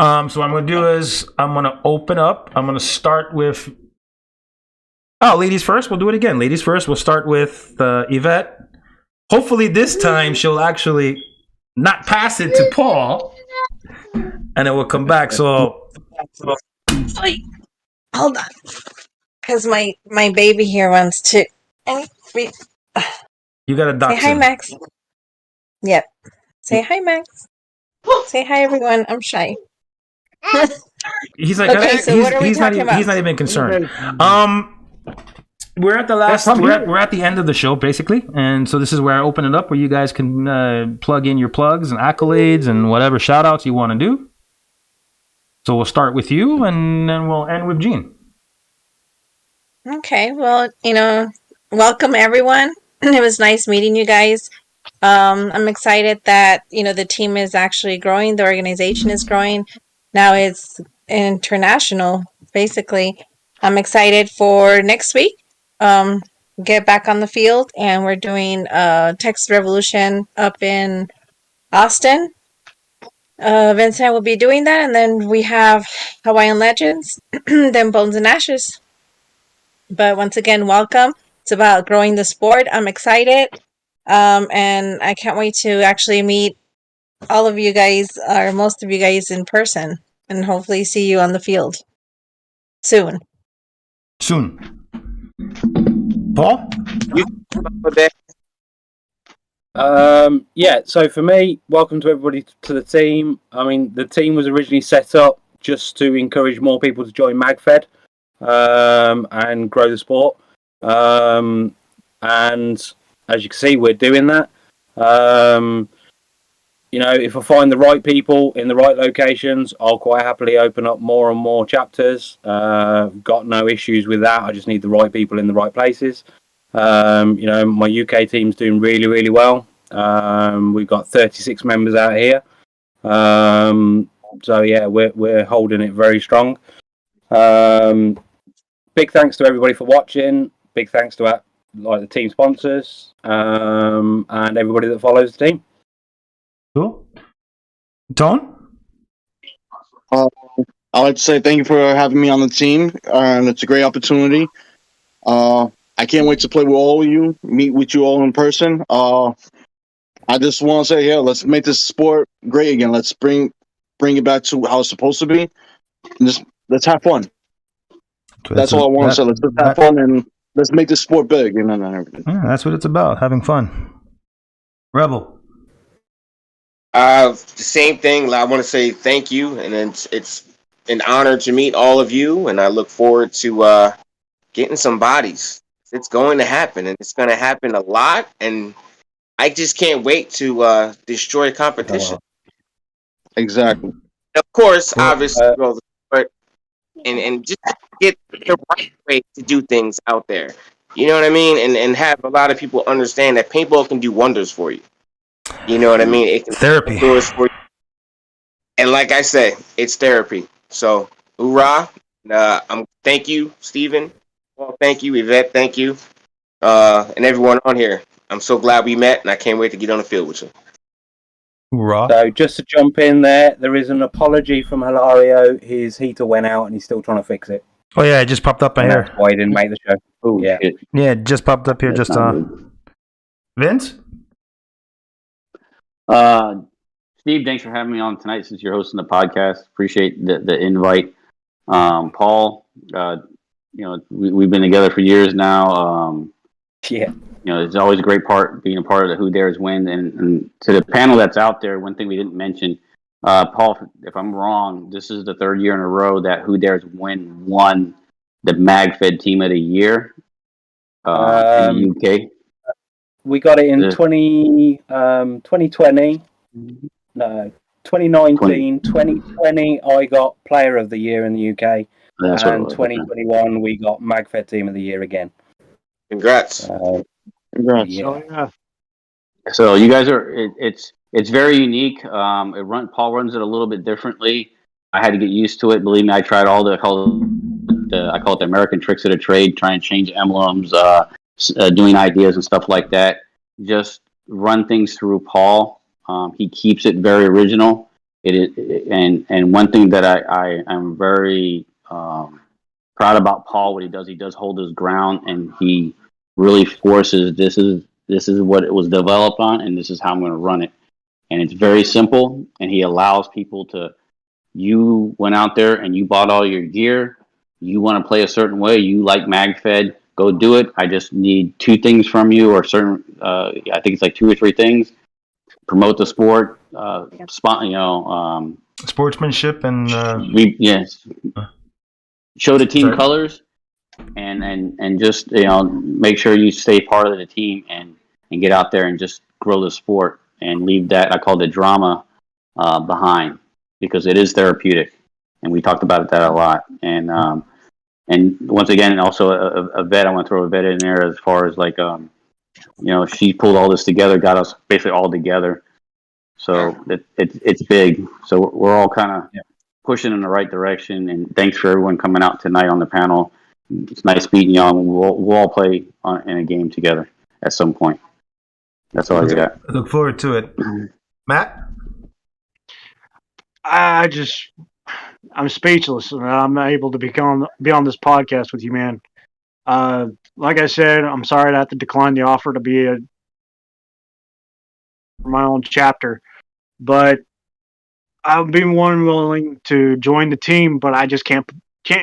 So what I'm going to do is I'm going to open up. I'm going to start with ladies first. We'll do it again. Ladies first. We'll start with Yvette. Hopefully this time she'll actually not pass it to Paul, and it will come back. So Wait, hold on, because my baby here wants to. You got a doctor. Say hi, Max. Yep. Say hi, Max. Say hi, everyone. I'm shy. He's like, okay, so what are we talking about? He's not even concerned. We're at the last. We're at the end of the show, basically, and so this is where I open it up, where you guys can plug in your plugs and accolades and whatever shout outs you want to do. So we'll start with you, and then we'll end with Gene. Okay, well, welcome everyone. It was nice meeting you guys. I'm excited that the team is actually growing. The organization is growing. Now it's international, basically. I'm excited for next week. Get back on the field, and we're doing Texas Revolution up in Austin. Vincent will be doing that, and then we have Hawaiian Legends, then Bones and Ashes. But once again, welcome. It's about growing the sport. I'm excited, and I can't wait to actually meet all of you guys, or most of you guys, in person, and hopefully see you on the field soon. Paul? So for me, welcome to everybody to the team. I mean, the team was originally set up just to encourage more people to join MAGFED and grow the sport. And as you can see, we're doing that. If I find the right people in the right locations, I'll quite happily open up more and more chapters. Got no issues with that. I just need the right people in the right places. My UK team's doing really, really well. We've got 36 members out here. So yeah, we're holding it very strong. Big thanks to everybody for watching. Big thanks to the team sponsors and everybody that follows the team. Cool. Tone? I'd like to say thank you for having me on the team, and it's a great opportunity. I can't wait to play with all of you, meet with you all in person. I just want to say, let's make this sport great again. Let's bring it back to how it's supposed to be. And just let's have fun. That's all I want to say. Let's just have fun and let's make this sport big. And everything. Yeah, that's what it's about, having fun. Rebel. The same thing. I want to say thank you, and it's an honor to meet all of you, and I look forward to getting some bodies. It's going to happen, and it's going to happen a lot, and I just can't wait to destroy competition. Exactly. Of course, obviously, grow the sport and just get the right way to do things out there. You know what I mean? And have a lot of people understand that paintball can do wonders for you. You know what I mean? It can therapy. doors for you. And like I say, it's therapy. So, hoorah! Thank you, Steven. Well, thank you, Yvette. Thank you, and everyone on here. I'm so glad we met, and I can't wait to get on the field with you. Hoorah. So just to jump in there is an apology from Hilario. His heater went out and he's still trying to fix it. Oh yeah, it just popped up And here. that's why he didn't make the show. Oh, Yeah. shit. Yeah, it just popped up here. That's Just not good. Vince. Steve, thanks for having me on tonight since you're hosting the podcast. Appreciate the invite. Paul, we've been together for years now. Yeah. It's always a great part being a part of the Who Dares Win. And to the panel that's out there, one thing we didn't mention, Paul, if I'm wrong, this is the third year in a row that Who Dares Win won the MAGFED Team of the Year in the UK. We got it in 2020. No, 2019, 2020, I got Player of the Year in the UK. That's what it And was, 2021, we got MAGFED Team of the Year again. Congrats. Congrats. Yeah. Oh yeah. So you guys are it's very unique. Paul runs it a little bit differently. I had to get used to it. Believe me, I tried all I call it the American tricks of the trade, trying to change emblems, doing ideas and stuff like that. Just run things through Paul. He keeps it very original. And one thing that I am very proud about Paul, what he does hold his ground, and he really forces this is what it was developed on, and this is how I'm going to run it. And it's very simple, and he allows people you went out there and you bought all your gear, you want to play a certain way, you like MAGFED, go do it. I just need 2 things from you, or certain, I think it's like 2 or 3 things. Promote the sport, Sportsmanship and yes. Show the team colors, and just make sure you stay part of the team and get out there and just grow the sport and leave that, I call it drama, behind, because it is therapeutic, and we talked about that a lot. And once again, also a vet, I want to throw a vet in there as far as like she pulled all this together, got us basically all together. So it's big. So we're all kind of pushing in the right direction. And thanks for everyone coming out tonight on the panel. It's nice meeting y'all. We'll all play in a game together at some point. That's all I got. Look forward to it. Matt? I'm speechless. I'm not able to be on this podcast with you, man. Like I said, I'm sorry to have to decline the offer to be my own chapter, but I've been willing to join the team, but I just can't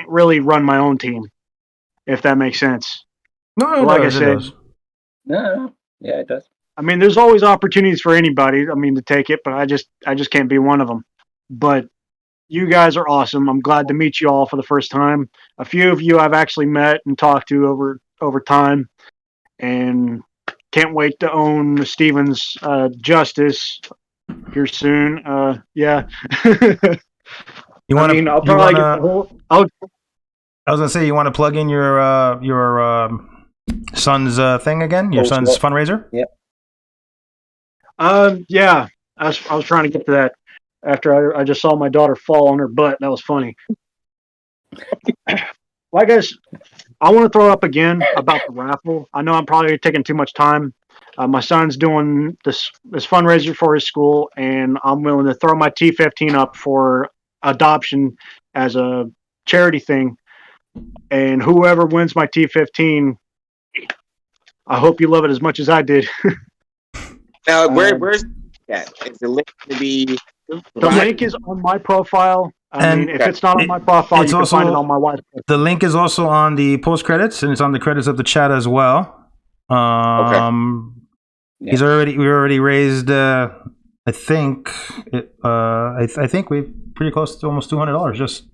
really run my own team, if that makes sense. No, like I said, no, yeah, it does. I mean, there's always opportunities for anybody. I mean, to take it, but I just can't be one of them. But you guys are awesome. I'm glad to meet you all for the first time. A few of you I've actually met and talked to over time, and can't wait to own Steven's Justice here soon. Yeah. You want to? I'll probably get the whole. I was gonna say, you want to plug in your son's thing again? Your son's fundraiser? Yep. Yeah. I was trying to get to that after I just saw my daughter fall on her butt. That was funny. Well, I guess I want to throw up again about the raffle. I know I'm probably taking too much time. My son's doing this fundraiser for his school, and I'm willing to throw my T15 up for adoption as a charity thing. And whoever wins my T15, I hope you love it as much as I did. Now, where's that? Is the link to be? The link is on my profile. I mean, if it's not on my profile, you can find it on my wife's profile. The link is also on the post credits, and it's on the credits of the chat as well. Okay. We already raised. I think we're pretty close to almost $200 just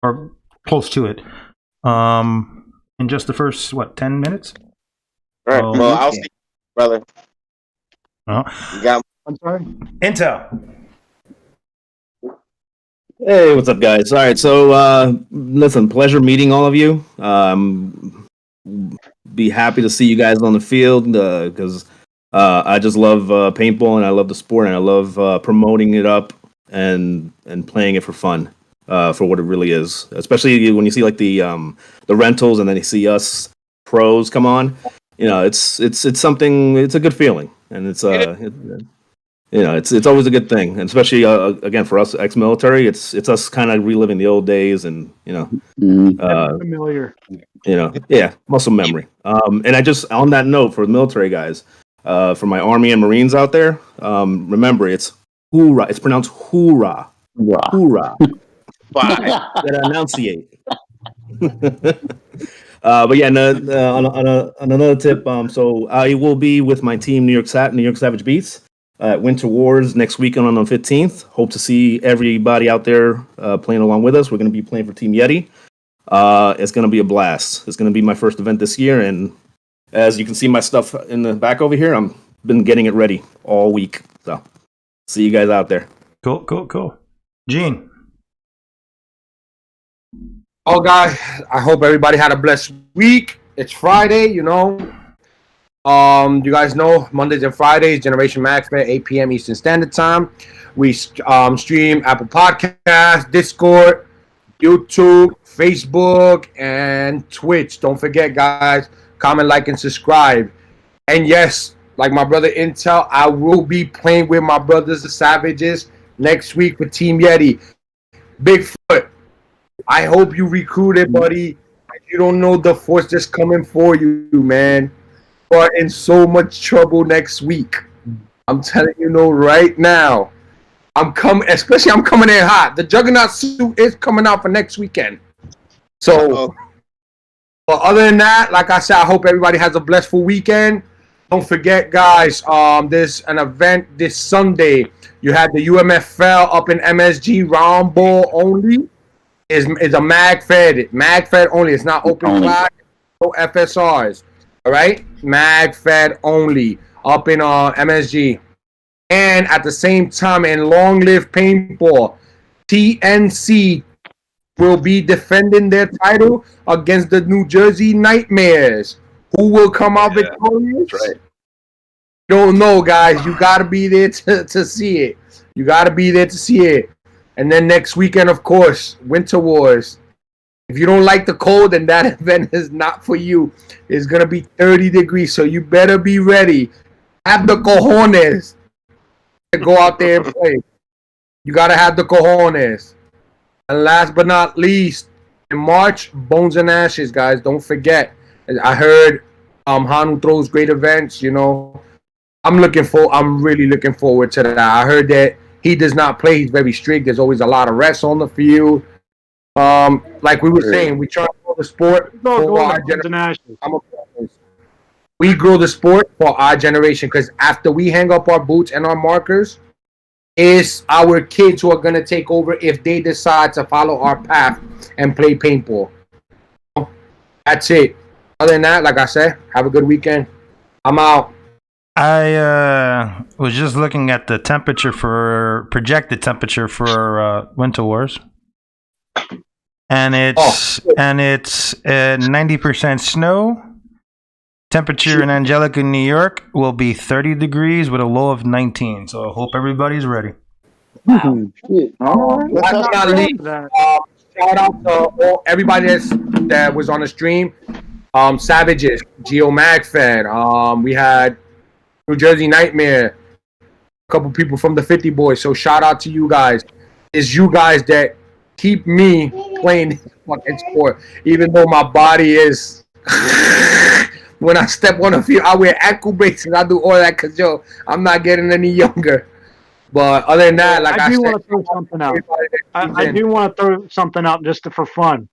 or close to it. In just the first 10 minutes. All right. Well, I'll see, brother. Oh. You got. I'm sorry. Intel. Hey, what's up, guys? All right, so listen, pleasure meeting all of you. Be happy to see you guys on the field because I just love paintball and I love the sport and I love promoting it up and playing it for fun, for what it really is. Especially when you see like the rentals, and then you see us pros come on. It's something. It's a good feeling, and it's it's always a good thing, and especially again for us ex-military, it's us kind of reliving the old days, and familiar. Muscle memory. And I just on that note for the military guys, for my Army and Marines out there, remember it's hoorah. It's pronounced hoorah. Hoorah. That enunciate. But yeah, on another tip, so I will be with my team, New York Savage Beats, at Winter Wars next weekend on the 15th. Hope to see everybody out there playing along with us. We're going to be playing for Team Yeti. It's going to be a blast. It's going to be my first event this year, and as you can see my stuff in the back over here, I'm been getting it ready all week. So, see you guys out there. Cool. Gene. Oh, guys, I hope everybody had a blessed week. It's Friday, you guys know Mondays and Fridays, Generation MAGFED, 8 p.m. Eastern Standard Time. We stream Apple Podcasts, Discord, YouTube, Facebook, and Twitch. Don't forget, guys, comment, like, and subscribe. And yes, like my brother Intel, I will be playing with my brothers, the Savages, next week with Team Yeti. Bigfoot, I hope you recruited, buddy. You don't know the force that's coming for you, man. You are in so much trouble next week. I'm telling you right now. I'm coming in hot. The Juggernaut suit is coming out for next weekend. So, but other than that, like I said, I hope everybody has a blessful weekend. Don't forget, guys, there's an event this Sunday. You have the UMFL up in MSG, round ball only. Is a MAGFED only. It's not open class, no FSRs. All right, MAGFED only up in MSG. And at the same time, in Long Live Paintball, TNC will be defending their title against the New Jersey Nightmares. Who will come out victorious? That's right. Don't know, guys. You got to be there to see it. You got to be there to see it. And then next weekend, of course, Winter Wars. If you don't like the cold, then that event is not for you. It's going to be 30 degrees, so you better be ready. Have the cojones to go out there and play. You got to have the cojones. And last but not least, in March, Bones and Ashes, guys. Don't forget. I heard Hanu throws great events, I'm really looking forward to that. I heard that he does not play. He's very strict. There's always a lot of refs on the field. Like we were saying, we try to grow the sport for our generation. We grow the sport for our generation because after we hang up our boots and our markers, it's our kids who are going to take over if they decide to follow our path and play paintball. That's it. Other than that, like I said, have a good weekend. I'm out. I was just looking at the projected temperature for Winter Wars, and it's 90% snow. Temperature in Angelica, New York, will be 30 degrees with a low of 19. So I hope everybody's ready. Wow. Shout out to everybody that was on the stream. Savages, Geo MAGFED. We had New Jersey Nightmare, a couple people from the 50 Boys. So shout out to you guys. It's you guys that keep me playing this fucking sport, even though my body is. When I step on the field, I wear ankle braces. I do all that because I'm not getting any younger. But other than that, like I do want to throw something out. I do want to throw something out just for fun.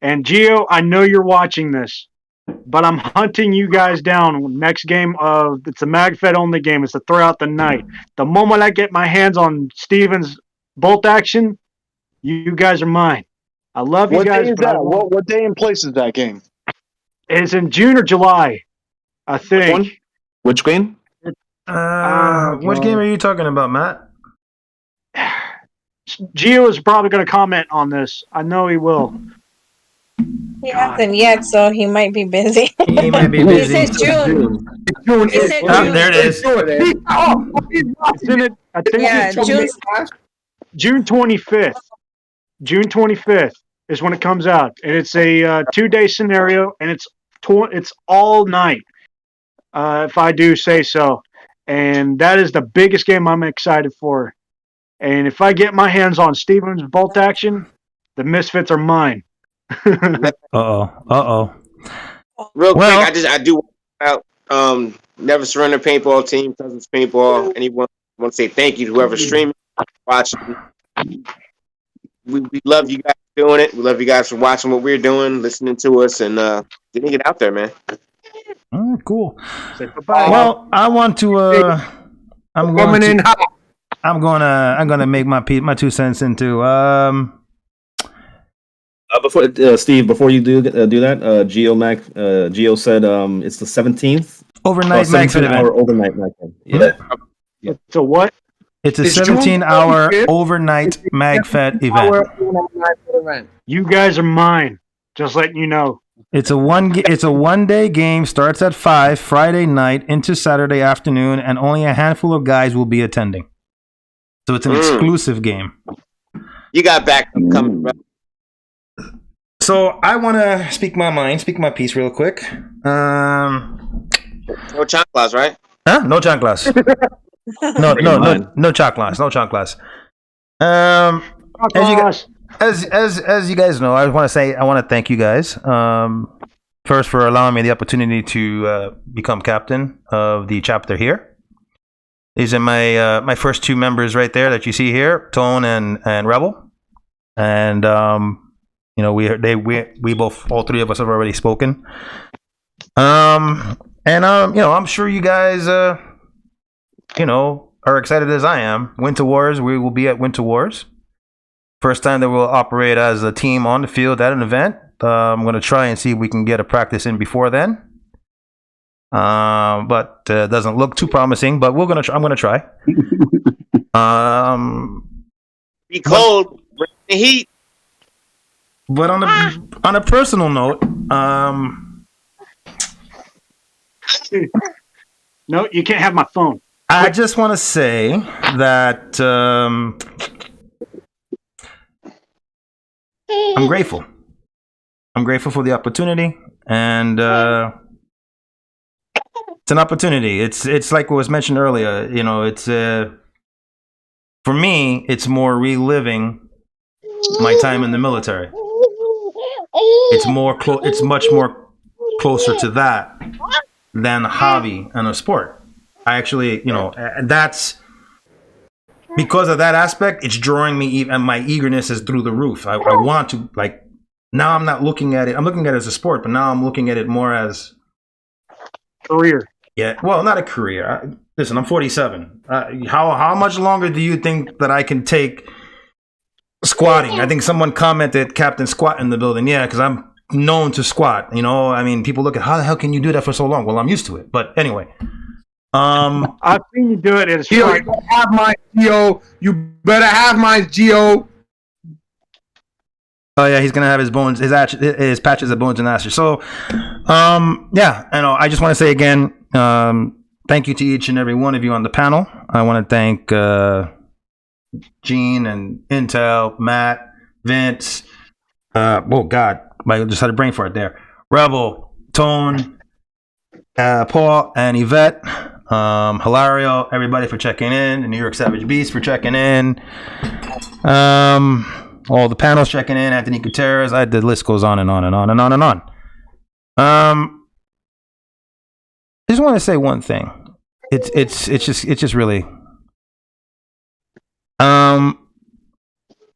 And Gio, I know you're watching this, but I'm hunting you guys down. Next game it's a MAGFED only game. It's to throw out the night. The moment I get my hands on Steven's bolt action, you guys are mine. I love you guys. What day is that? What day and place is that game? It's in June or July, I think. Which game? Which game are you talking about, Matt? Gio is probably going to comment on this. I know he will. He hasn't yet, so he might be busy. He might be busy. He said June. June. He said June. There it is. Isn't it? I think Yeah, June. June 25th. June 25th is when it comes out, and it's a 2-day scenario, and it's all night, if I do say so. And that is the biggest game I'm excited for. And if I get my hands on Steven's bolt action, the Misfits are mine. Real quick, I do out Never Surrender Paintball Team, Cousins Paintball. Anyone want to say thank you to whoever's streaming, watching. We love you guys doing it. We love you guys for watching what we're doing, listening to us, and getting it out there, man. All right, cool. Well, I want to. I'm gonna make my 2 cents into. Before Steve, before you do that, Geo said it's the 17th overnight MAGFED event. Overnight MAGFED. Yeah. So what? It's a 17-hour overnight MAGFED event. You guys are mine. Just letting you know. It's a 1-day game. Starts at 5 Friday night into Saturday afternoon, and only a handful of guys will be attending. So it's an exclusive game. You got back coming, bro. So I want to speak my piece real quick. No chanclas, right? Huh? No chanclas. No chanclas. As you guys know, I want to thank you guys. First for allowing me the opportunity to become captain of the chapter here. These are my first 2 members right there that you see here, Tone and Rebel, and we both, all 3 of us have already spoken. I'm sure you guys are excited as I am. Winter Wars, we will be at Winter Wars. First time that we'll operate as a team on the field at an event. I'm going to try and see if we can get a practice in before then. But doesn't look too promising, but I'm going to try. Be cold, bring the heat. But on a personal note, no, you can't have my phone. I just want to say that I'm grateful. I'm grateful for the opportunity, and it's an opportunity. It's like what was mentioned earlier. It's for me, it's more reliving my time in the military. It's much more closer to that than a hobby and a sport. I actually, that's because of that aspect. It's drawing me, and my eagerness is through the roof. I want to, now I'm not looking at it. I'm looking at it as a sport, but now I'm looking at it more as career. Yeah, well, not a career. Listen, I'm 47. How much longer do you think that I can take squatting? I think someone commented Captain Squat in the building. Yeah, because I'm known to squat. People look at how the hell can you do that for so long? Well, I'm used to it. But anyway, I've seen you do it. It's Geo, you better have my Geo. You better have my Geo. Oh yeah, he's gonna have his bones, his patches of bones and ashes. So, yeah, I just want to say again, thank you to each and every one of you on the panel. I want to thank Gene and Intel, Matt, Vince. Oh God, I just had a brain fart there. Rebel, Tone, Paul, and Yvette. Hilario, everybody for checking in. The New York Savage Beast for checking in. All the panels checking in. Anthony Gutierrez. The list goes on and on and on and on and on. I just want to say one thing. It's just really. In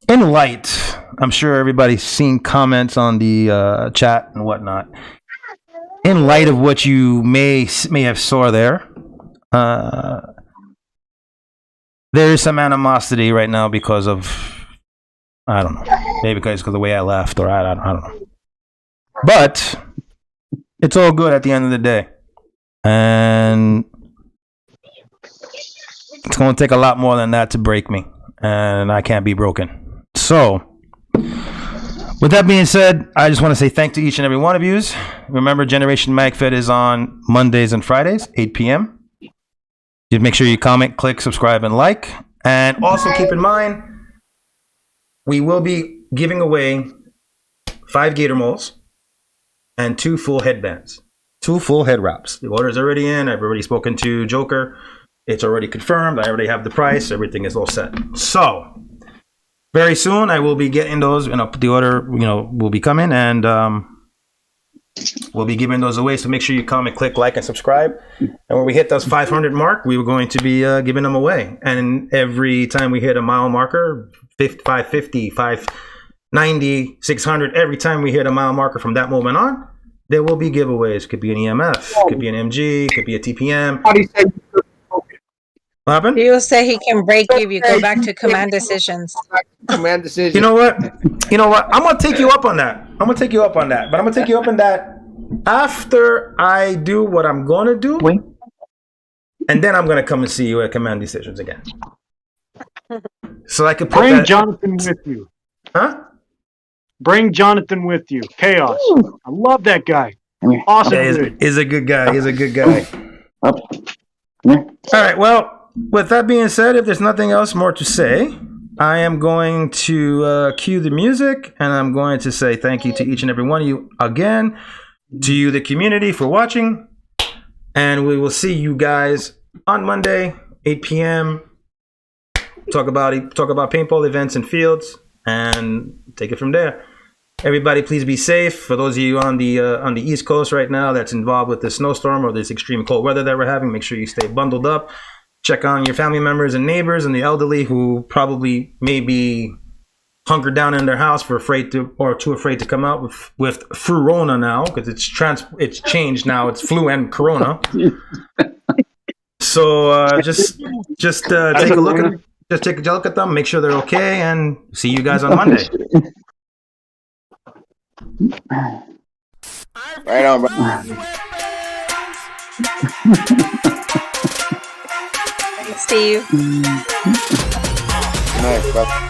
light, I'm sure everybody's seen comments on the chat and whatnot. In light of what you may have saw there, there is some animosity right now because of, I don't know, maybe because of the way I left, or I don't know. But it's all good at the end of the day, and it's going to take a lot more than that to break me, and I can't be broken. So, with that being said, I just want to say thank to each and every one of you. Remember, Generation MAGFED is on Mondays and Fridays, 8 p.m. You make sure you comment, click, subscribe, and like. And also keep in mind, we will be giving away 5 gator moles and 2 full headbands, 2 full head wraps. The order is already in. I've already spoken to Joker. It's already confirmed. I already have the price. Everything is all set. So very soon I will be getting those. The order, will be coming, and we'll be giving those away. So make sure you comment, click, like, and subscribe. And when we hit those 500 mark, we were going to be giving them away. And every time we hit a mile marker, 550, 590, 600, every time we hit a mile marker from that moment on, there will be giveaways. Could be an EMF, could be an MG, could be a TPM. What happened? You say he can break you if you go back to command decisions. Command decisions. You know what? I'm gonna take you up on that. But I'm gonna take you up on that after I do what I'm gonna do, and then I'm gonna come and see you at command decisions again. So I could bring Jonathan with you. Huh? Bring Jonathan with you. Chaos. I love that guy. Awesome. Yeah, he's a good guy. He's a good guy. All right. Well, with that being said, if there's nothing else more to say, I am going to cue the music, and I'm going to say thank you to each and every one of you again, to you, the community, for watching, and we will see you guys on Monday, 8 p.m. Talk about paintball events and fields, and take it from there. Everybody, please be safe. For those of you on the East Coast right now that's involved with this snowstorm or this extreme cold weather that we're having, make sure you stay bundled up. Check on your family members and neighbors and the elderly who probably may be hunkered down in their house too afraid to come out with Flurona now, because it's changed now. It's flu and corona. So just take a look at them, make sure they're okay, and see you guys on Monday. Right on, bro. Steve. Nice, bro.